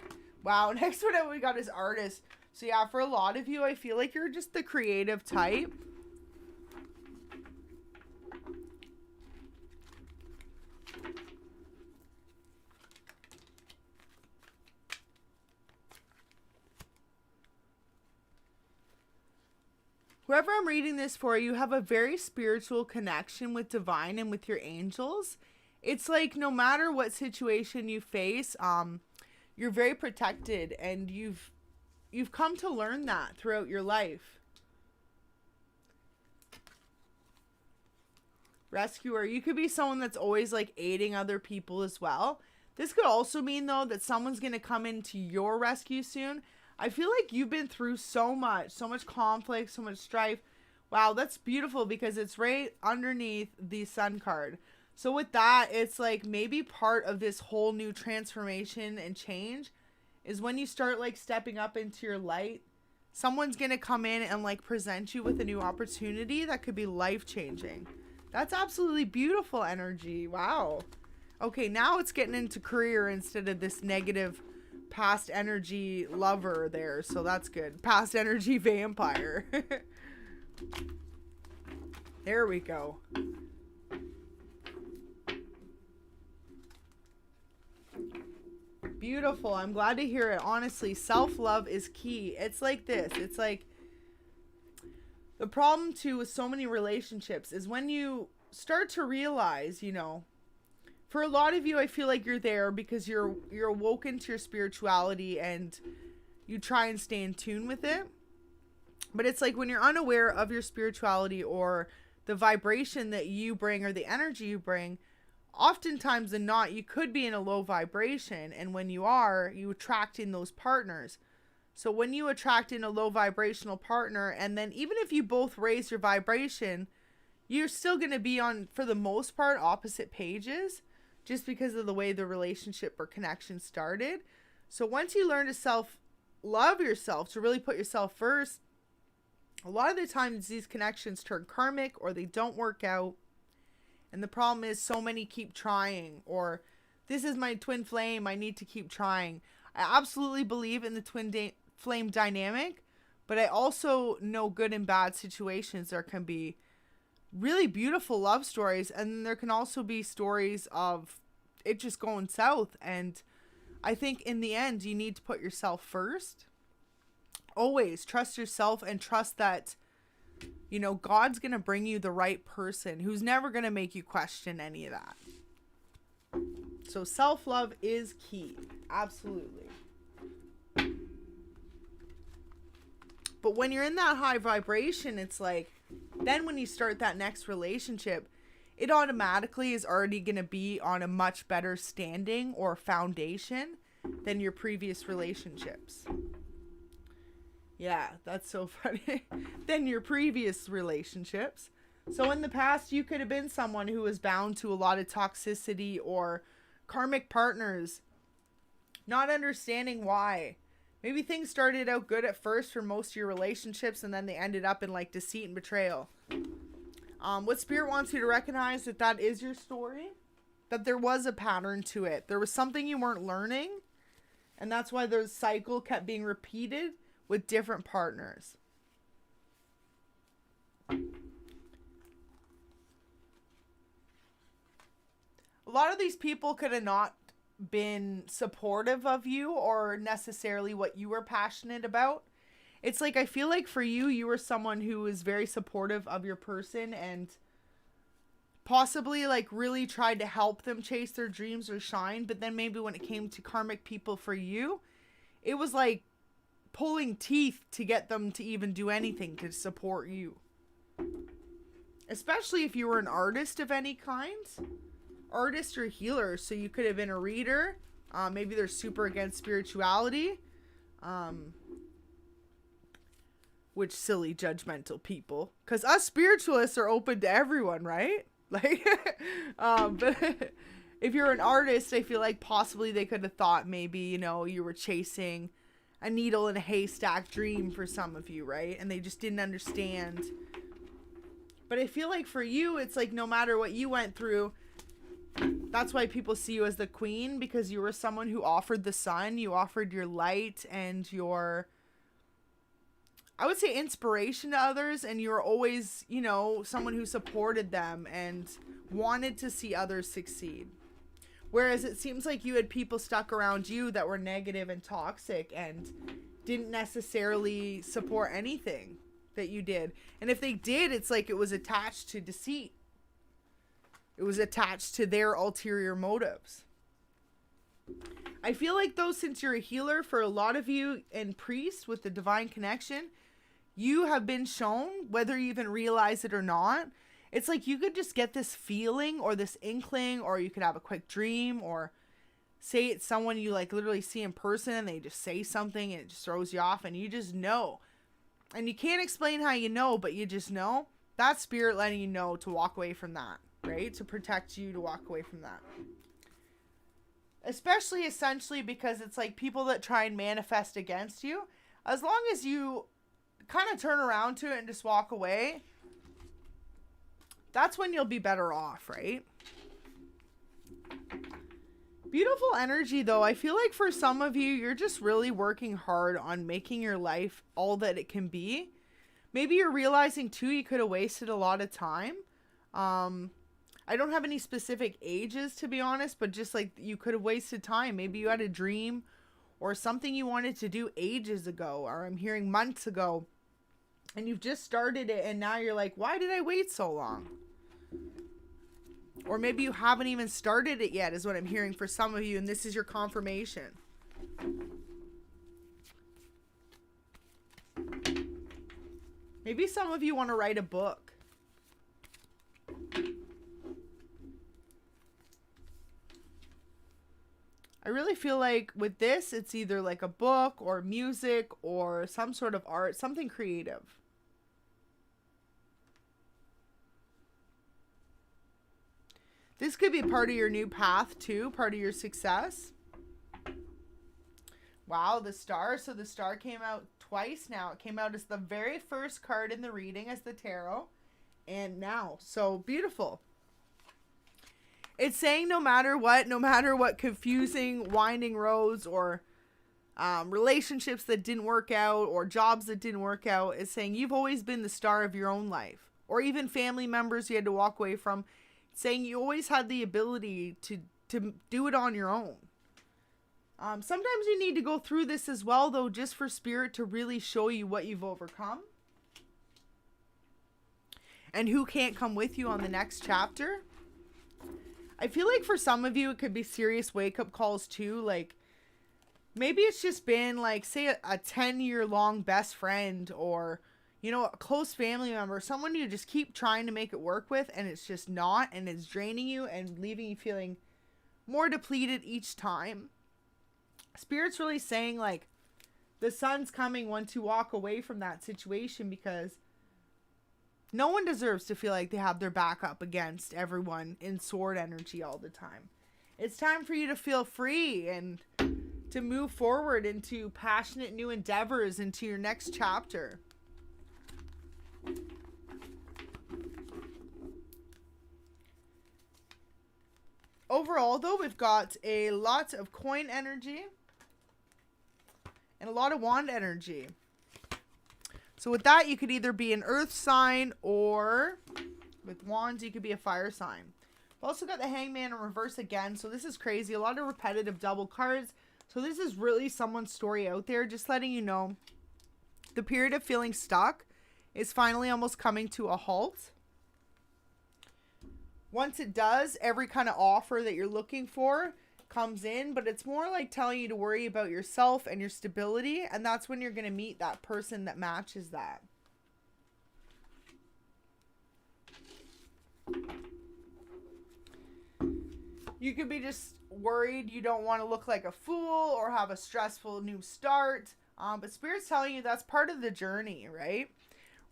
Wow, next one we got is artist. So yeah, for a lot of you, I feel like you're just the creative type. Whoever I'm reading this for, you have a very spiritual connection with divine and with your angels. It's like no matter what situation you face, you're very protected, and you've come to learn that throughout your life. Rescuer, you could be someone that's always like aiding other people as well. This could also mean though that someone's going to come into your rescue soon. I feel like you've been through so much conflict, so much strife. Wow, that's beautiful because it's right underneath the Sun card. So with that, it's like maybe part of this whole new transformation and change is when you start like stepping up into your light. Someone's going to come in and like present you with a new opportunity that could be life-changing. That's absolutely beautiful energy. Wow. Okay, now it's getting into career instead of this negative past energy lover there, so that's good. Past energy vampire. There we go. Beautiful. I'm glad to hear it. Honestly, self-love is key. It's like this. It's like the problem too with so many relationships is when you start to realize, you know, for a lot of you, I feel like you're there because you're awoken to your spirituality and you try and stay in tune with it. But it's like when you're unaware of your spirituality or the vibration that you bring or the energy you bring, oftentimes than not, you could be in a low vibration. And when you are, you attract in those partners. So when you attract in a low vibrational partner, and then even if you both raise your vibration, you're still going to be on, for the most part, opposite pages, just because of the way the relationship or connection started. So once you learn to self-love yourself, to really put yourself first, a lot of the times these connections turn karmic or they don't work out. And the problem is so many keep trying, or this is my twin flame, I need to keep trying. I absolutely believe in the twin flame dynamic, but I also know good and bad situations. There can be really beautiful love stories, and there can also be stories of it just going south. And I think in the end, you need to put yourself first. Always trust yourself and trust that, you know, God's going to bring you the right person who's never going to make you question any of that. So self-love is key. Absolutely. But when you're in that high vibration, it's like, then when you start that next relationship, it automatically is already going to be on a much better standing or foundation than your previous relationships. Yeah, that's so funny. Than your previous relationships. So in the past, you could have been someone who was bound to a lot of toxicity or karmic partners, not understanding why. Maybe things started out good at first for most of your relationships, and then they ended up in like deceit and betrayal. What Spirit wants you to recognize that is your story, that there was a pattern to it. There was something you weren't learning, and that's why the cycle kept being repeated with different partners. A lot of these people could have not been supportive of you or necessarily what you were passionate about. It's like, I feel like for you, you were someone who was very supportive of your person and possibly like really tried to help them chase their dreams or shine. But then maybe when it came to karmic people for you, it was like pulling teeth to get them to even do anything to support you. Especially if you were an artist of any kind. Artist or healer. So you could have been a reader. Maybe they're super against spirituality. Which silly judgmental people. Because us spiritualists are open to everyone, right? Like, but if you're an artist, I feel like possibly they could have thought maybe, you know, you were chasing a needle in a haystack dream for some of you, right? And they just didn't understand. But I feel like for you, it's like no matter what you went through, that's why people see you as the queen, because you were someone who offered the sun, you offered your light and your, I would say, inspiration to others, and you were always, you know, someone who supported them and wanted to see others succeed. Whereas it seems like you had people stuck around you that were negative and toxic and didn't necessarily support anything that you did. And if they did, it's like it was attached to deceit. It was attached to their ulterior motives. I feel like, though, since you're a healer, for a lot of you and priest with the divine connection, you have been shown, whether you even realize it or not, it's like you could just get this feeling or this inkling, or you could have a quick dream, or say it's someone you like literally see in person and they just say something and it just throws you off and you just know. And you can't explain how you know, but you just know. That's spirit letting you know to walk away from that, right? To protect you, to walk away from that. Especially essentially because it's like people that try and manifest against you, as long as you kind of turn around to it and just walk away, that's when you'll be better off, right? Beautiful energy, though. I feel like for some of you, you're just really working hard on making your life all that it can be. Maybe you're realizing, too, you could have wasted a lot of time. I don't have any specific ages, to be honest, but just like you could have wasted time. Maybe you had a dream or something you wanted to do ages ago, or I'm hearing months ago, and you've just started it, and now you're like, why did I wait so long? Or maybe you haven't even started it yet, is what I'm hearing for some of you, and this is your confirmation. Maybe some of you want to write a book. I really feel like with this, it's either like a book or music or some sort of art, something creative. This could be part of your new path too, part of your success. Wow, the star. So the star came out twice now. It came out as the very first card in the reading as the tarot. And now, so beautiful. It's saying no matter what confusing, winding roads or relationships that didn't work out or jobs that didn't work out, it's saying you've always been the star of your own life. Or even family members you had to walk away from. Saying you always had the ability to do it on your own. Sometimes you need to go through this as well, though, just for spirit to really show you what you've overcome. And who can't come with you on the next chapter. I feel like for some of you, it could be serious wake-up calls too. Like, maybe it's just been like, say, a 10-year-long best friend, or you know, a close family member, someone you just keep trying to make it work with, and it's just not, and it's draining you and leaving you feeling more depleted each time. Spirit's really saying, like, the sun's coming once you walk away from that situation, because no one deserves to feel like they have their back up against everyone in sword energy all the time. It's time for you to feel free and to move forward into passionate new endeavors into your next chapter. Overall, though, we've got a lot of coin energy and a lot of wand energy. So with that, you could either be an earth sign, or with wands, you could be a fire sign. We've also got the hangman in reverse again. So this is crazy. A lot of repetitive double cards. So this is really someone's story out there. Just letting you know, the period of feeling stuck is finally almost coming to a halt. Once it does, every kind of offer that you're looking for comes in, but it's more like telling you to worry about yourself and your stability, and that's when you're going to meet that person that matches that. You could be just worried you don't want to look like a fool or have a stressful new start, but Spirit's telling you that's part of the journey, right?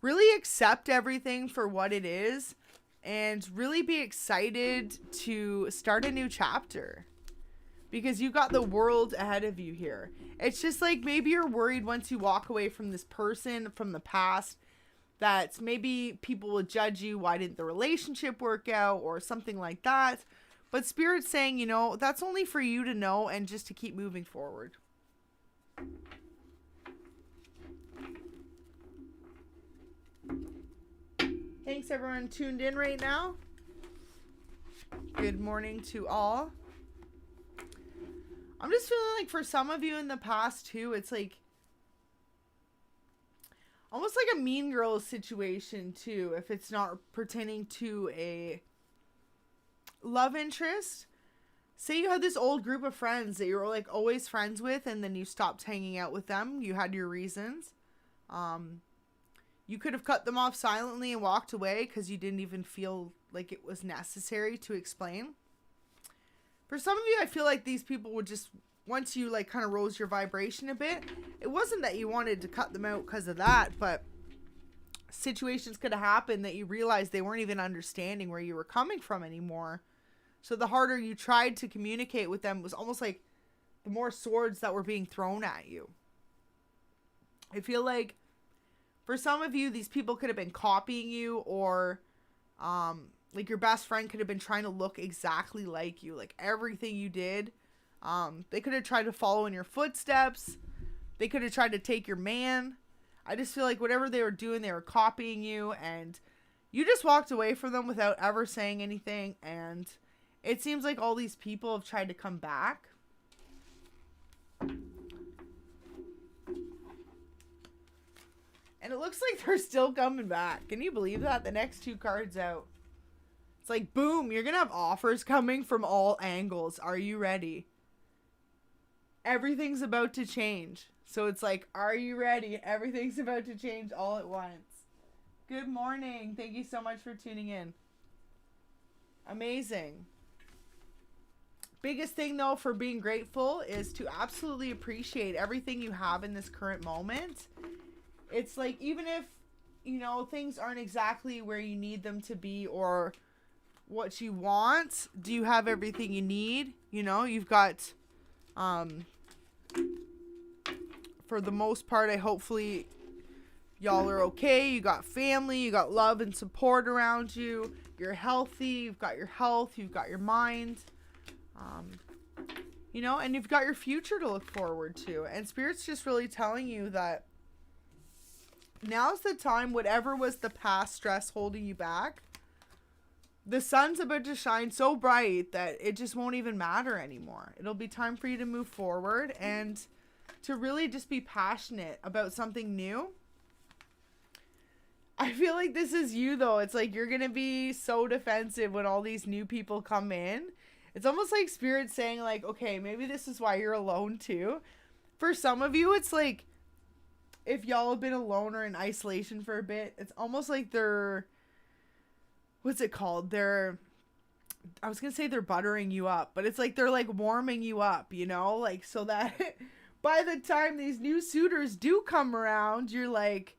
Really accept everything for what it is and really be excited to start a new chapter, because you got the world ahead of you here. It's just like maybe you're worried once you walk away from this person from the past that maybe people will judge you. Why didn't the relationship work out or something like that? But Spirit's saying, you know, that's only for you to know and just to keep moving forward. Thanks everyone tuned in right now. Good morning to all. I'm just feeling like for some of you in the past too, it's like almost like a Mean Girls situation too, if it's not pertaining to a love interest. Say you had this old group of friends that you were like always friends with, and then you stopped hanging out with them. You had your reasons. You could have cut them off silently and walked away because you didn't even feel like it was necessary to explain. For some of you, I feel like these people would just, once you like kind of rose your vibration a bit, it wasn't that you wanted to cut them out because of that, but situations could have happened that you realized they weren't even understanding where you were coming from anymore. So the harder you tried to communicate with them was almost like the more swords that were being thrown at you. I feel like for some of you, these people could have been copying you, or like your best friend could have been trying to look exactly like you, like everything you did. They could have tried to follow in your footsteps. They could have tried to take your man. I just feel like whatever they were doing, they were copying you, and you just walked away from them without ever saying anything. And it seems like all these people have tried to come back. And it looks like they're still coming back. Can you believe that? The next two cards out. It's like, boom, you're going to have offers coming from all angles. Are you ready? Everything's about to change. So it's like, are you ready? Everything's about to change all at once. Good morning. Thank you so much for tuning in. Amazing. Biggest thing, though, for being grateful is to absolutely appreciate everything you have in this current moment. It's like, even if, you know, things aren't exactly where you need them to be or what you want, do you have everything you need? You know, you've got, for the most part, hopefully y'all are okay. You got family, you got love and support around you. You're healthy, you've got your health, you've got your mind, you know, and you've got your future to look forward to. And Spirit's just really telling you that now's the time. Whatever was the past stress holding you back, the sun's about to shine so bright that it just won't even matter anymore. It'll be time for you to move forward and to really just be passionate about something new. I feel like this is you, though. It's like you're going to be so defensive when all these new people come in. It's almost like Spirit saying, like, okay, maybe this is why you're alone too. For some of you, it's like, if y'all have been alone or in isolation for a bit, it's almost like they're, what's it called? I was going to say they're buttering you up, but it's like they're like warming you up, you know? Like, so that by the time these new suitors do come around, you're like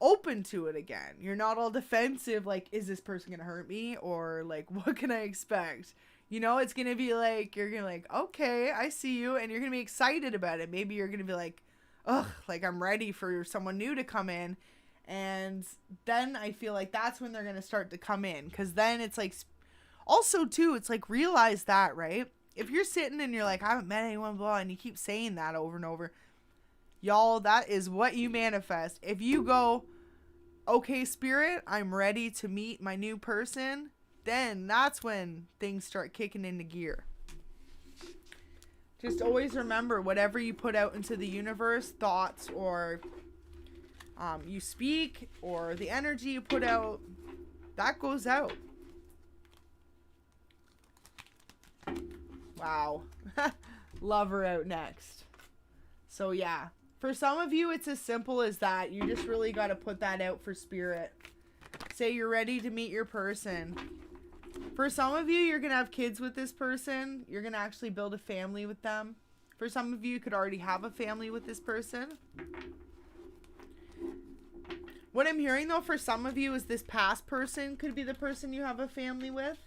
open to it again. You're not all defensive, like, is this person going to hurt me? Or like, what can I expect? You know, it's going to be like, you're going to like, okay, I see you. And you're going to be excited about it. Maybe you're going to be like, ugh, like I'm ready for someone new to come in. And then I feel like that's when they're going to start to come in. Because then it's like, also too, it's like, realize that, right? If you're sitting and you're like, I haven't met anyone, blah, and you keep saying that over and over, y'all, that is what you manifest. If you go, okay, Spirit, I'm ready to meet my new person, then that's when things start kicking into gear. Just always remember, whatever you put out into the universe, thoughts or you speak, or the energy you put out, that goes out. Wow. Lover out next. So yeah, for some of you, it's as simple as that. You just really got to put that out for spirit. Say you're ready to meet your person. For some of you, you're going to have kids with this person. You're going to actually build a family with them. For some of you, you could already have a family with this person. What I'm hearing, though, for some of you is this past person could be the person you have a family with.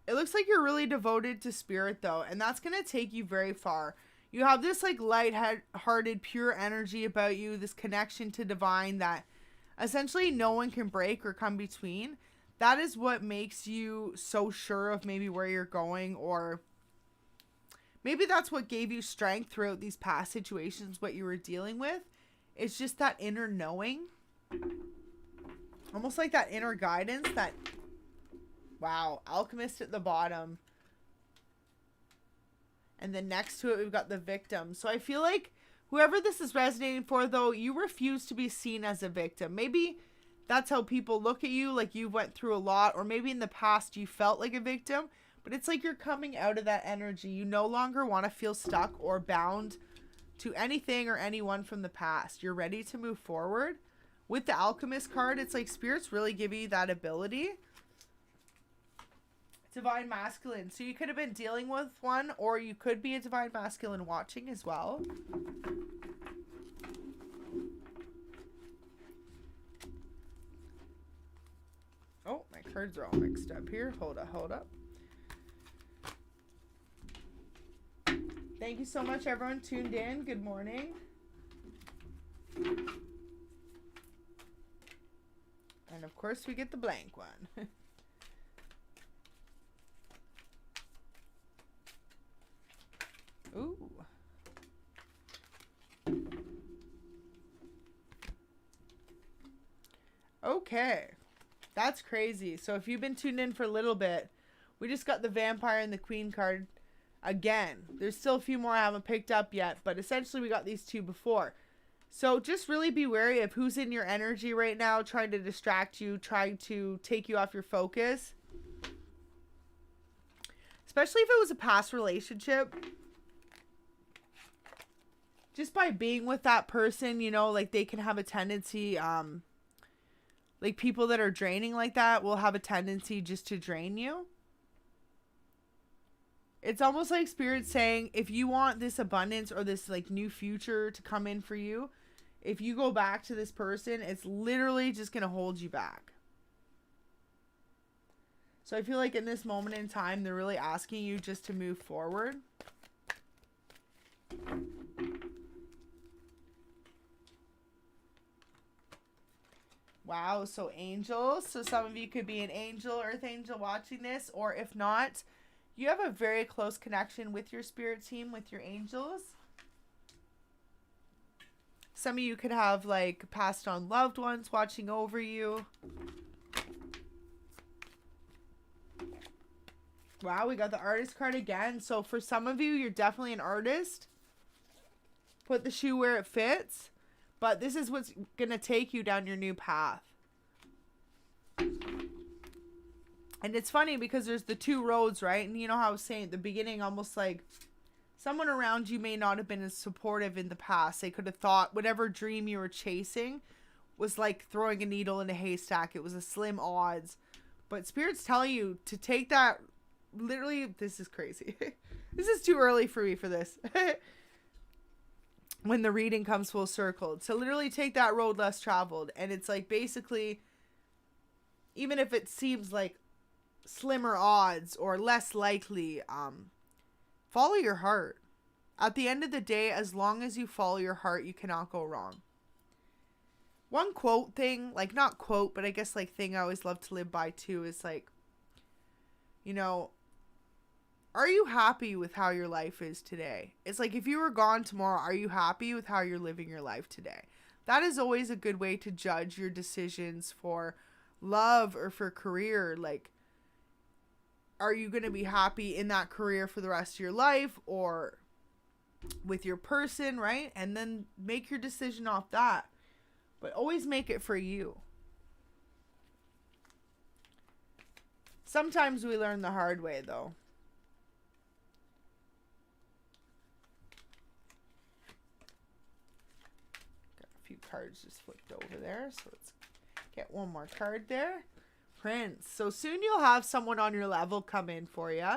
It looks like you're really devoted to spirit, though, and that's going to take you very far. You have this, like, light-hearted, pure energy about you, this connection to divine that essentially no one can break or come between. That is what makes you so sure of maybe where you're going, or maybe that's what gave you strength throughout these past situations, what you were dealing with. It's just that inner knowing. Almost like that inner guidance that... Wow, alchemist at the bottom. And then next to it, we've got the victim. So I feel like whoever this is resonating for, though, you refuse to be seen as a victim. Maybe that's how people look at you, like you went through a lot, or maybe in the past you felt like a victim, but it's like you're coming out of that energy. You no longer want to feel stuck or bound to anything or anyone from the past. You're ready to move forward. With the alchemist card, it's like spirits really give you that ability. Divine masculine. So you could have been dealing with one, or you could be a divine masculine watching as well. Oh, my cards are all mixed up here. Hold up. Thank you so much, everyone tuned in. Good morning. And of course, we get the blank one. Ooh. Okay. That's crazy. So if you've been tuned in for a little bit, we just got the vampire and the queen card again. There's still a few more I haven't picked up yet, but essentially we got these two before. So just really be wary of who's in your energy right now, trying to distract you, trying to take you off your focus. Especially if it was a past relationship. Just by being with that person, you know, like they can have a tendency, like people that are draining like that will have a tendency just to drain you. It's almost like spirit saying, if you want this abundance or this like new future to come in for you, if you go back to this person, it's literally just going to hold you back. So I feel like in this moment in time, they're really asking you just to move forward. Wow, so angels. So some of you could be an angel, earth angel watching this, or if not, you have a very close connection with your spirit team, with your angels. Some of you could have like passed on loved ones watching over you. Wow, we got the artist card again. So for some of you, you're definitely an artist. Put the shoe where it fits. But this is what's going to take you down your new path. And it's funny because there's the two roads, right? And you know how I was saying at the beginning, almost like someone around you may not have been as supportive in the past. They could have thought whatever dream you were chasing was like throwing a needle in a haystack. It was a slim odds. But Spirit's telling you to take that, literally, this is crazy. This is too early for me for this. When the reading comes full circle. So literally take that road less traveled. And it's like basically, even if it seems like slimmer odds or less likely, follow your heart. At the end of the day, as long as you follow your heart, you cannot go wrong. One quote thing, like not quote, but I guess like thing I always love to live by too is like, you know, are you happy with how your life is today? It's like if you were gone tomorrow, are you happy with how you're living your life today? That is always a good way to judge your decisions for love or for career. Like, are you going to be happy in that career for the rest of your life? Or with your person, right? And then make your decision off that. But always make it for you. Sometimes we learn the hard way, though. Got a few cards just flipped over there. So let's get one more card there. Prince. So soon you'll have someone on your level come in for you.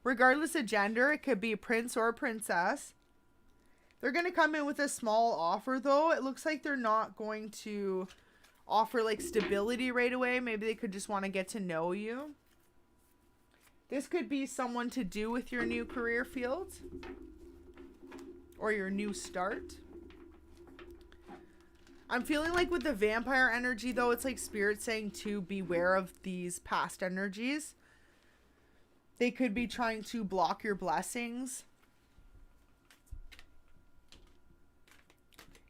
Regardless of gender, it could be a prince or a princess. They're going to come in with a small offer, though. It looks like they're not going to offer like stability right away. Maybe they could just want to get to know you. This could be someone to do with your new career field or your new start. I'm feeling like with the vampire energy, though, it's like spirit saying to beware of these past energies. They could be trying to block your blessings.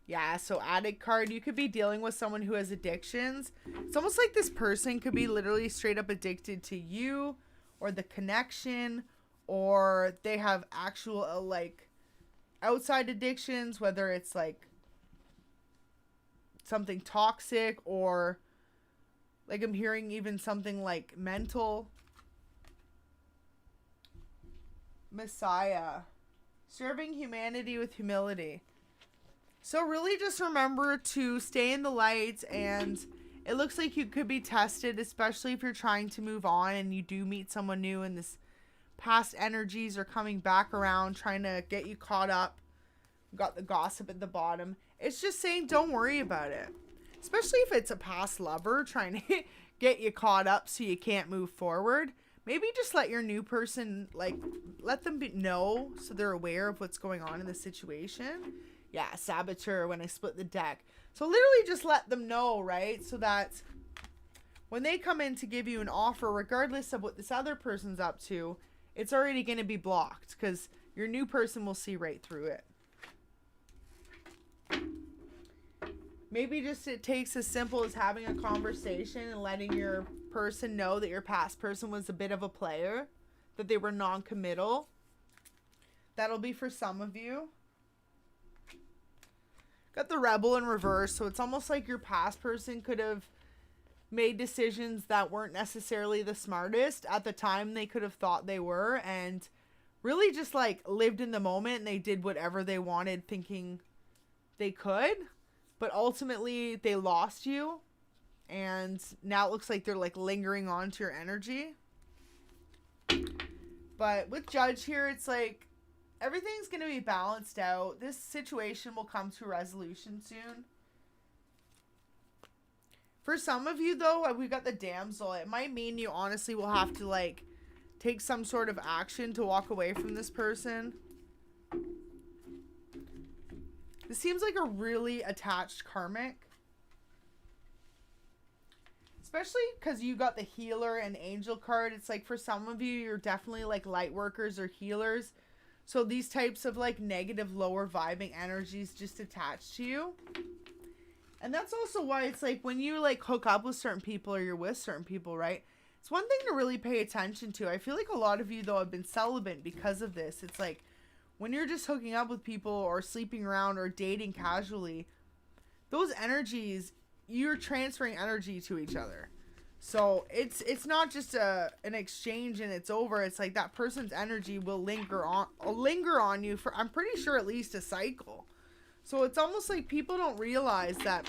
Yeah, so addict card. You could be dealing with someone who has addictions. It's almost like this person could be literally straight up addicted to you or the connection, or they have actual like outside addictions, whether it's like something toxic or like I'm hearing even something like mental. Messiah. Serving humanity with humility. So really just remember to stay in the light, and it looks like you could be tested, especially if you're trying to move on and you do meet someone new and this past energies are coming back around trying to get you caught up. Got the gossip at the bottom. It's just saying don't worry about it. Especially if it's a past lover trying to get you caught up so you can't move forward. Maybe just let your new person, like, let them know so they're aware of what's going on in the situation. Yeah, saboteur when I split the deck. So literally just let them know, right? So that when they come in to give you an offer, regardless of what this other person's up to, it's already going to be blocked because your new person will see right through it. Maybe just it takes as simple as having a conversation and letting your person know that your past person was a bit of a player, that they were non-committal. That'll be for some of you. Got the rebel in reverse, so it's almost like your past person could have made decisions that weren't necessarily the smartest. At the time, they could have thought they were, and really just like lived in the moment, and they did whatever they wanted thinking they could. But ultimately, they lost you. And now it looks like they're like lingering on to your energy. But with Judge here, it's like everything's going to be balanced out. This situation will come to a resolution soon. For some of you, though, we got the damsel. It might mean you honestly will have to like take some sort of action to walk away from this person. This seems like a really attached karmic. Especially because you got the healer and angel card. It's like for some of you, you're definitely like light workers or healers. So these types of like negative, lower vibing energies just attach to you. And that's also why it's like when you like hook up with certain people or you're with certain people, right? It's one thing to really pay attention to. I feel like a lot of you, though, have been celibate because of this. It's like when you're just hooking up with people or sleeping around or dating casually, those energies, you're transferring energy to each other. So it's not just an exchange and it's over. It's like that person's energy will linger on you for, I'm pretty sure, at least a cycle. So it's almost like people don't realize that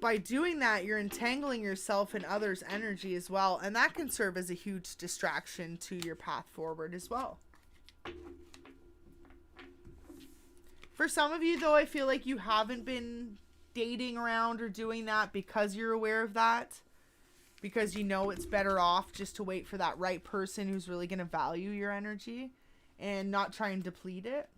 by doing that, you're entangling yourself in others' energy as well. And that can serve as a huge distraction to your path forward as well. For some of you, though, I feel like you haven't been dating around or doing that because you're aware of that. Because you know it's better off just to wait for that right person who's really going to value your energy and not try and deplete it.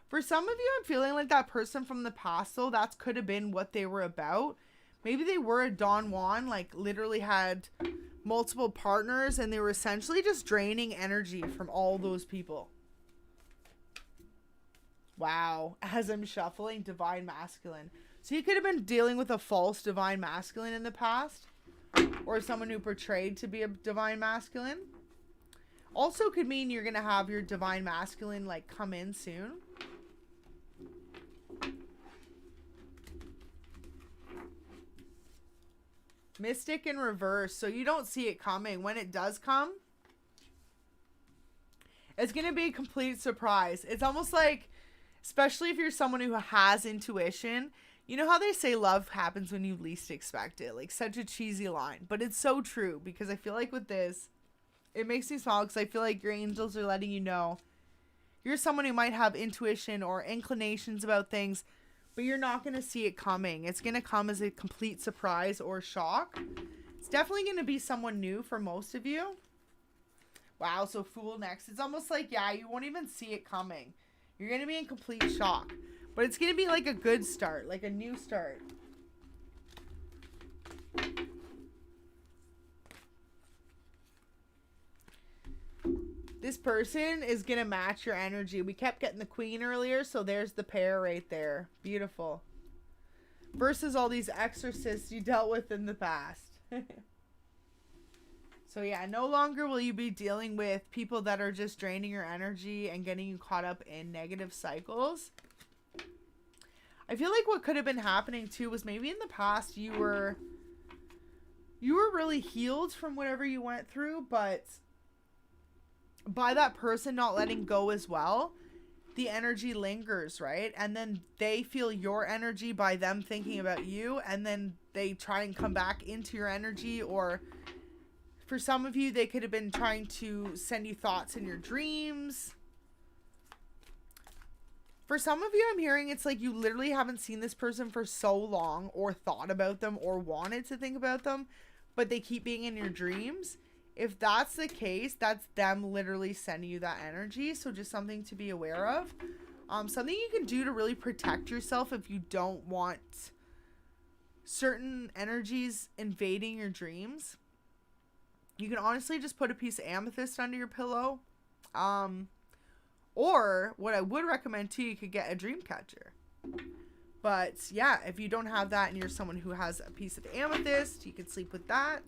For some of you, I'm feeling like that person from the past, though, that could have been what they were about. Maybe they were a Don Juan, like literally had multiple partners, and they were essentially just draining energy from all those people. Wow. As I'm shuffling, divine masculine. So you could have been dealing with a false divine masculine in the past, or someone who portrayed to be a divine masculine. Also could mean you're going to have your divine masculine like come in soon. Mystic in reverse. So you don't see it coming. When it does come, it's going to be a complete surprise. It's almost like, especially if you're someone who has intuition, you know how they say love happens when you least expect it? Like such a cheesy line, but it's so true, because I feel like with this, it makes me smile because I feel like your angels are letting you know you're someone who might have intuition or inclinations about things, but you're not going to see it coming. It's going to come as a complete surprise or shock. It's definitely going to be someone new for most of you. Wow, so Fool next. It's almost like, yeah, you won't even see it coming. You're going to be in complete shock. But it's going to be like a good start, like a new start. This person is going to match your energy. We kept getting the Queen earlier, so there's the pair right there. Beautiful. Versus all these exorcists you dealt with in the past. So yeah, no longer will you be dealing with people that are just draining your energy and getting you caught up in negative cycles. I feel like what could have been happening too was maybe in the past you were really healed from whatever you went through, but by that person not letting go as well, the energy lingers, right? And then they feel your energy by them thinking about you, and then they try and come back into your energy. Or for some of you, they could have been trying to send you thoughts in your dreams. For some of you, I'm hearing it's like you literally haven't seen this person for so long, or thought about them, or wanted to think about them, but they keep being in your dreams. If that's the case, that's them literally sending you that energy. So just something to be aware of. Something you can do to really protect yourself if you don't want certain energies invading your dreams. You can honestly just put a piece of amethyst under your pillow. Or what I would recommend too, you could get a dream catcher. But yeah, if you don't have that and you're someone who has a piece of amethyst, you could sleep with that.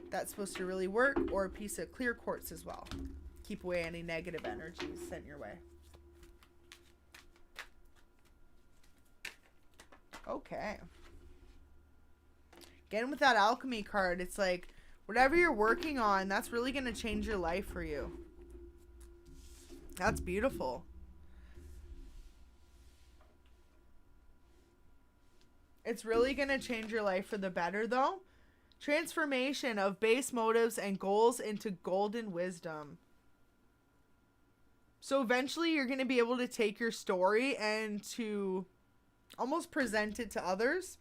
That's supposed to really work. Or a piece of clear quartz as well. Keep away any negative energies sent your way. Okay. Getting with that alchemy card, it's like whatever you're working on, that's really going to change your life for you. That's beautiful. It's really going to change your life for the better though. Transformation of base motives and goals into golden wisdom. So eventually you're going to be able to take your story and to almost present it to others.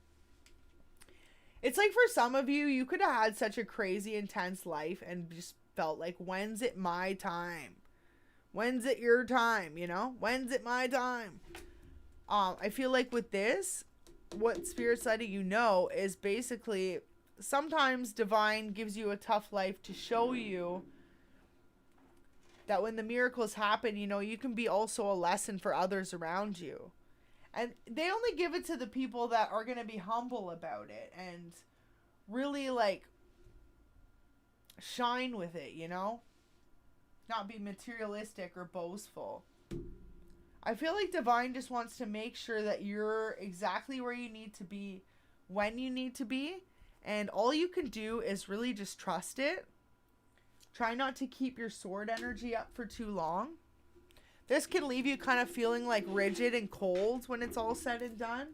It's like for some of you, you could have had such a crazy intense life and just felt like, when's it my time? When's it your time? You know, when's it my time? I feel like with this, what Spirit's letting you know is basically sometimes divine gives you a tough life to show you that when the miracles happen, you know, you can be also a lesson for others around you. And they only give it to the people that are going to be humble about it and really like shine with it, you know? Not be materialistic or boastful. I feel like divine just wants to make sure that you're exactly where you need to be when you need to be. And all you can do is really just trust it. Try not to keep your sword energy up for too long. This can leave you kind of feeling like rigid and cold when it's all said and done.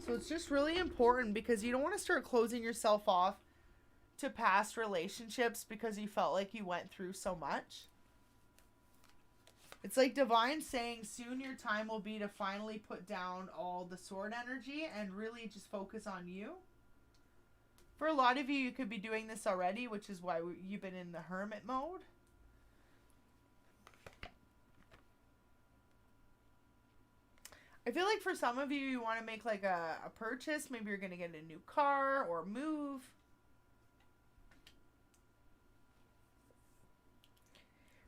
So it's just really important because you don't want to start closing yourself off to past relationships because you felt like you went through so much. It's like divine saying soon your time will be to finally put down all the sword energy and really just focus on you. For a lot of you, you could be doing this already, which is why you've been in the hermit mode. I feel like for some of you, you want to make like a purchase. Maybe you're going to get a new car or move.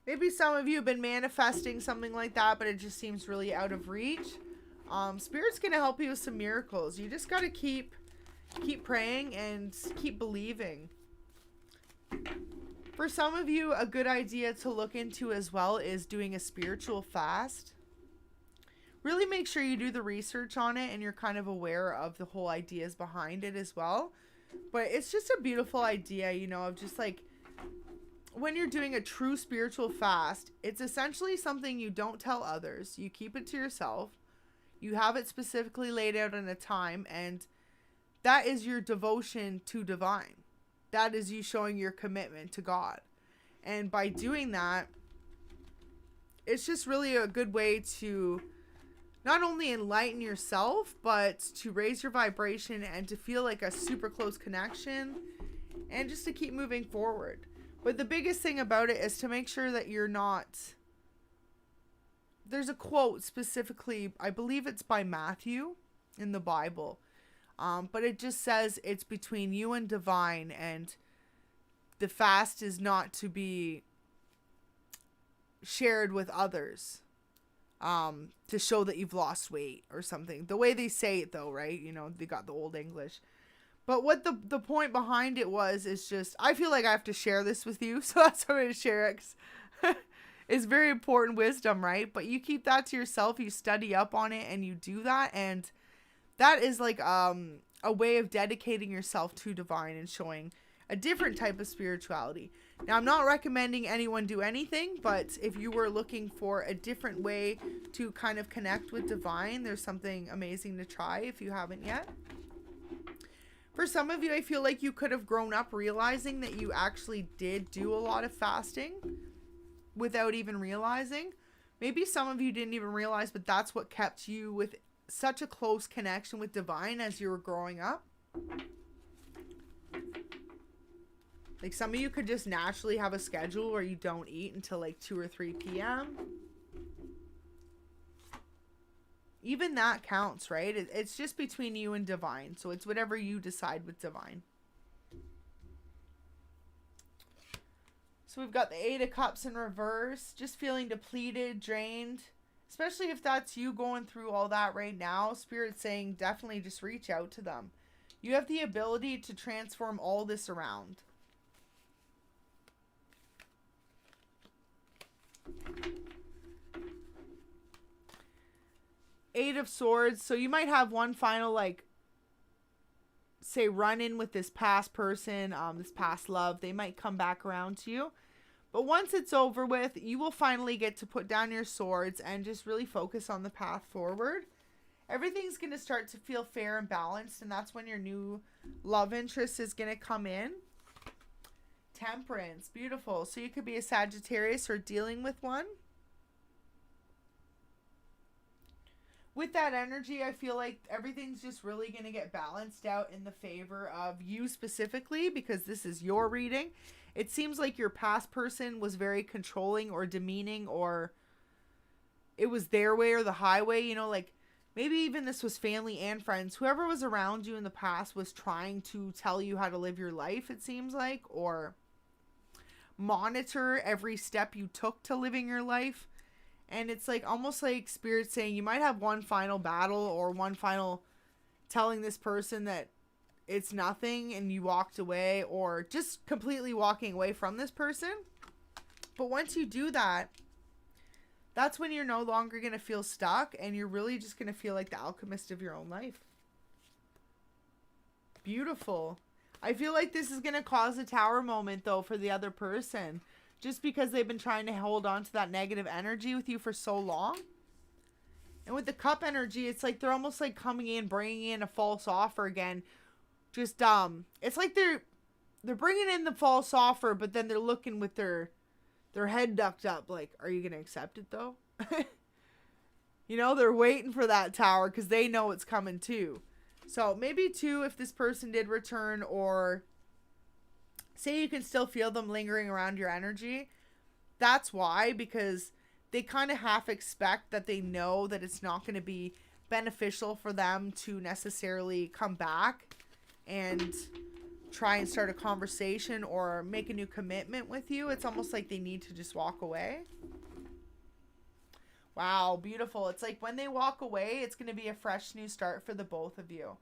Maybe some of you have been manifesting something like that, but it just seems really out of reach. Spirit's going to help you with some miracles. You just got to keep praying and keep believing. For some of you, a good idea to look into as well is doing a spiritual fast. Really make sure you do the research on it and you're kind of aware of the whole ideas behind it as well. But it's just a beautiful idea, you know, of just like when you're doing a true spiritual fast, it's essentially something you don't tell others. You keep it to yourself. You have it specifically laid out in a time, and that is your devotion to divine. That is you showing your commitment to God. And by doing that, it's just really a good way to not only enlighten yourself, but to raise your vibration and to feel like a super close connection and just to keep moving forward. But the biggest thing about it is to make sure that you're not... There's a quote specifically, I believe it's by Matthew in the Bible. But it just says it's between you and divine, and the fast is not to be shared with others to show that you've lost weight or something. The way they say it though, right? You know, they got the old English. But what the point behind it was is just, I feel like I have to share this with you, so that's why I'm going to share it. It's very important wisdom, right? But you keep that to yourself, you study up on it, and you do that, and that is like a way of dedicating yourself to divine and showing a different type of spirituality. Now, I'm not recommending anyone do anything, but if you were looking for a different way to kind of connect with divine, there's something amazing to try if you haven't yet. For some of you, I feel like you could have grown up realizing that you actually did do a lot of fasting without even realizing. Maybe some of you didn't even realize, but that's what kept you with such a close connection with divine as you were growing up. Like some of you could just naturally have a schedule where you don't eat until like 2 or 3 p.m. Even that counts, right? It's just between you and divine. So it's whatever you decide with divine. So we've got the 8 of Cups in reverse. Just feeling depleted, drained. Especially if that's you going through all that right now. Spirit's saying definitely just reach out to them. You have the ability to transform all this around. Eight of Swords. So you might have one final, like, say, run-in with this past person, this past love. They might come back around to you. But once it's over with, you will finally get to put down your swords and just really focus on the path forward. Everything's going to start to feel fair and balanced, and that's when your new love interest is going to come in. Temperance. Beautiful. So you could be a Sagittarius or dealing with one. With that energy, I feel like everything's just really going to get balanced out in the favor of you specifically, because this is your reading. It seems like your past person was very controlling or demeaning, or it was their way or the highway, you know, like maybe even this was family and friends. Whoever was around you in the past was trying to tell you how to live your life, it seems like, or monitor every step you took to living your life. And it's like almost like Spirit saying you might have one final battle or one final telling this person that it's nothing and you walked away, or just completely walking away from this person. But once you do that, that's when you're no longer going to feel stuck and you're really just going to feel like the alchemist of your own life. Beautiful. I feel like this is going to cause a tower moment though for the other person. Just because they've been trying to hold on to that negative energy with you for so long. And with the cup energy, it's like they're almost like coming in, bringing in a false offer again. Just, it's like they're bringing in the false offer, but then they're looking with their head ducked up. Like, are you going to accept it though? You know, they're waiting for that tower because they know it's coming too. So maybe too, if this person did return, or say you can still feel them lingering around your energy. That's why, because they kind of half expect that they know that it's not going to be beneficial for them to necessarily come back and try and start a conversation or make a new commitment with you. It's almost like they need to just walk away. Wow, beautiful. It's like when they walk away, it's going to be a fresh new start for the both of you.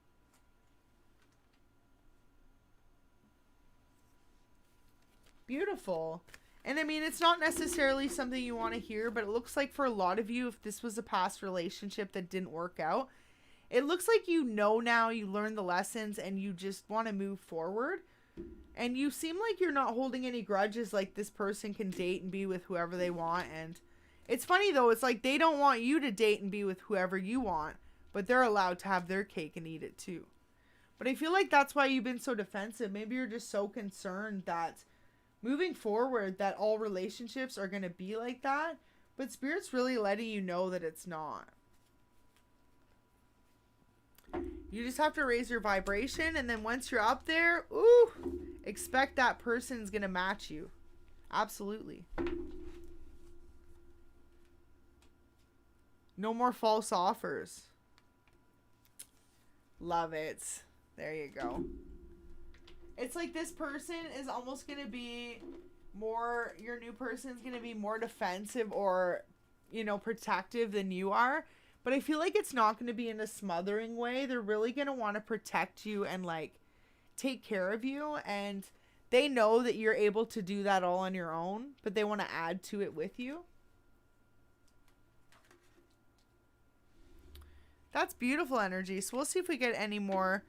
Beautiful. And I mean, it's not necessarily something you want to hear, but it looks like for a lot of you, if this was a past relationship that didn't work out, it looks like you know now, you learned the lessons, and you just want to move forward. And you seem like you're not holding any grudges, like this person can date and be with whoever they want. And it's funny though, it's like they don't want you to date and be with whoever you want, but they're allowed to have their cake and eat it too. But I feel like that's why you've been so defensive. Maybe you're just so concerned that moving forward, that all relationships are going to be like that. But Spirit's really letting you know that it's not. You just have to raise your vibration. And then once you're up there, ooh, expect that person's going to match you. Absolutely. No more false offers. Love it. There you go. It's like this person is almost going to be more, your new person is going to be more defensive or, you know, protective than you are. But I feel like it's not going to be in a smothering way. They're really going to want to protect you and like take care of you. And they know that you're able to do that all on your own, but they want to add to it with you. That's beautiful energy. So we'll see if we get any more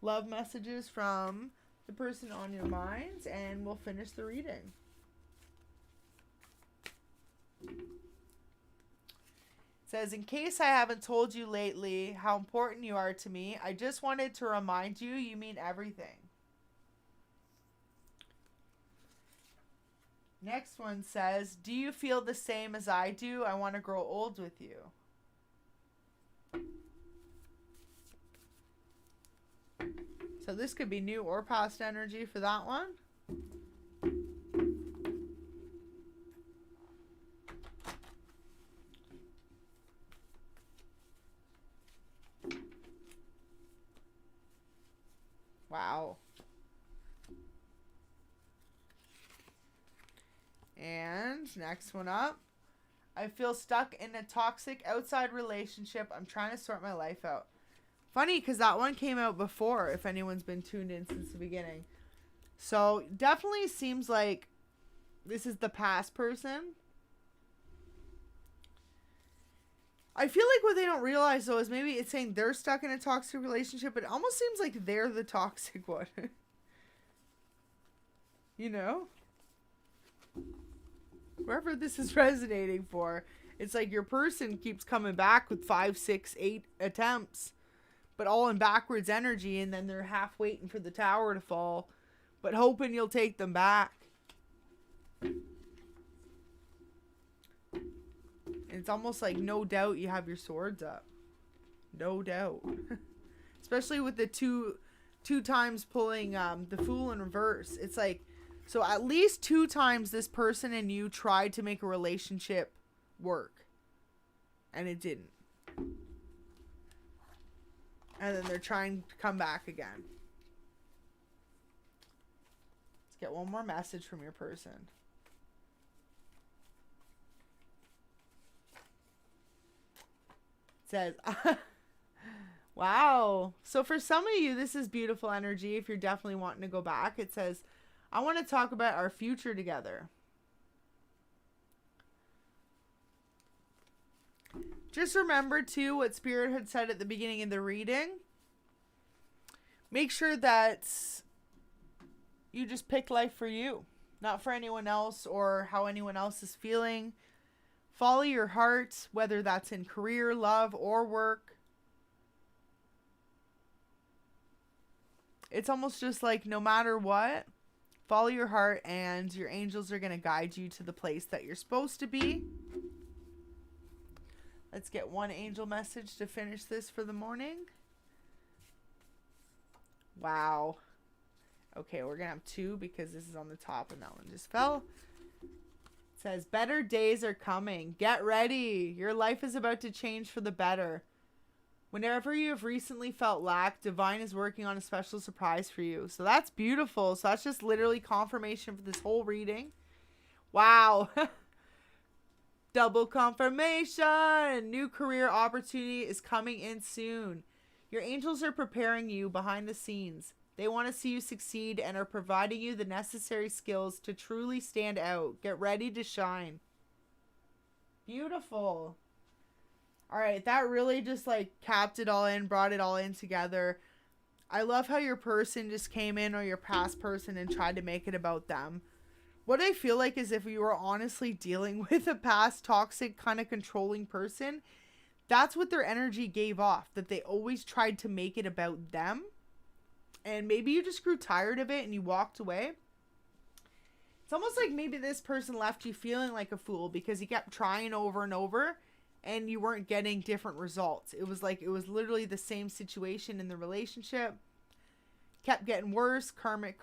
love messages from the person on your mind, and we'll finish the reading. It says, in case I haven't told you lately how important you are to me, I just wanted to remind you, you mean everything. Next one says, do you feel the same as I do? I want to grow old with you. So this could be new or past energy for that one. Wow. And next one up. I feel stuck in a toxic outside relationship. I'm trying to sort my life out. Funny, because that one came out before, if anyone's been tuned in since the beginning. So, definitely seems like this is the past person. I feel like what they don't realize, though, is maybe it's saying they're stuck in a toxic relationship, but it almost seems like they're the toxic one. You know? Whoever this is resonating for, it's like your person keeps coming back with 5, 6, 8 attempts. But all in backwards energy, and then they're half waiting for the tower to fall, but hoping you'll take them back. And it's almost like no doubt you have your swords up. No doubt. Especially with the two times pulling the Fool in reverse. It's like, so at least 2 times this person and you tried to make a relationship work. And it didn't. And then they're trying to come back again. Let's get one more message from your person. It says, wow. So for some of you, this is beautiful energy. If you're definitely wanting to go back, it says, I want to talk about our future together. Just remember, too, what Spirit had said at the beginning of the reading. Make sure that you just pick life for you, not for anyone else or how anyone else is feeling. Follow your heart, whether that's in career, love, or work. It's almost just like no matter what, follow your heart and your angels are going to guide you to the place that you're supposed to be. Let's get one angel message to finish this for the morning. Wow. Okay, we're going to have 2 because this is on the top and that one just fell. It says, better days are coming. Get ready. Your life is about to change for the better. Whenever you have recently felt lack, Divine is working on a special surprise for you. So that's beautiful. So that's just literally confirmation for this whole reading. Wow. Double confirmation. New career opportunity is coming in soon. Your angels are preparing you behind the scenes. They want to see you succeed and are providing you the necessary skills to truly stand out. Get ready to shine. Beautiful. All right, that really just like capped it all in, brought it all in together. I love how your person just came in, or your past person, and tried to make it about them. What I feel like is if you were honestly dealing with a past toxic kind of controlling person, that's what their energy gave off, that they always tried to make it about them. And maybe you just grew tired of it and you walked away. It's almost like maybe this person left you feeling like a fool because he kept trying over and over and you weren't getting different results. It was like, it was literally the same situation in the relationship. Kept getting worse, karmic.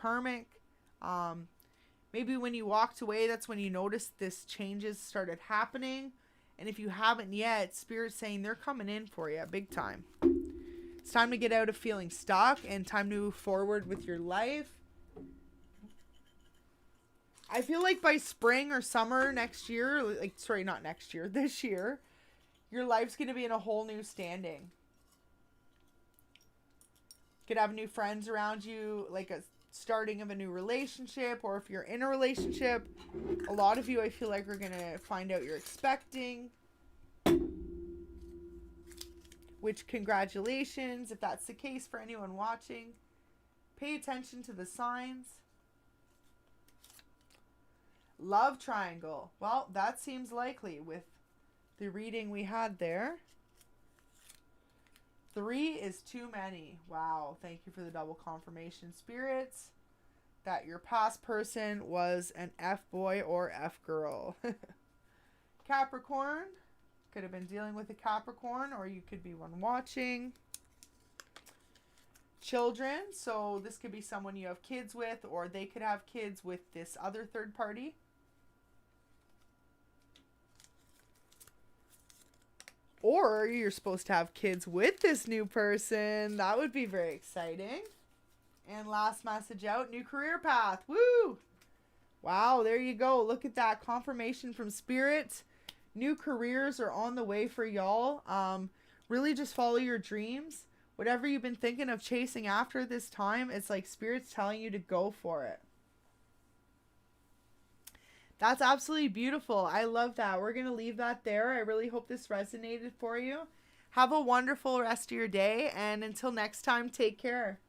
Maybe when you walked away, that's when you noticed this changes started happening. And if you haven't yet, Spirit's saying they're coming in for you big time. It's time to get out of feeling stuck and time to move forward with your life. I feel like by spring or summer next year, like, sorry, not next year, this year, your life's going to be in a whole new standing. Could have new friends around you, like a starting of a new relationship, or if you're in a relationship, a lot of you, I feel like, are going to find out you're expecting. Which, congratulations, if that's the case for anyone watching. Pay attention to the signs. Love triangle. Well, that seems likely with the reading we had there. 3 is too many. Wow. Thank you for the double confirmation, spirits, that your past person was an F-boy or F-girl. Capricorn. Could have been dealing with a Capricorn, or you could be one watching. Children. So this could be someone you have kids with, or they could have kids with this other third party. Or you're supposed to have kids with this new person. That would be very exciting. And last message out, new career path. Woo! Wow, there you go. Look at that confirmation from Spirit. New careers are on the way for y'all. Really just follow your dreams. Whatever you've been thinking of chasing after this time, it's like Spirit's telling you to go for it. That's absolutely beautiful. I love that. We're going to leave that there. I really hope this resonated for you. Have a wonderful rest of your day. And until next time, take care.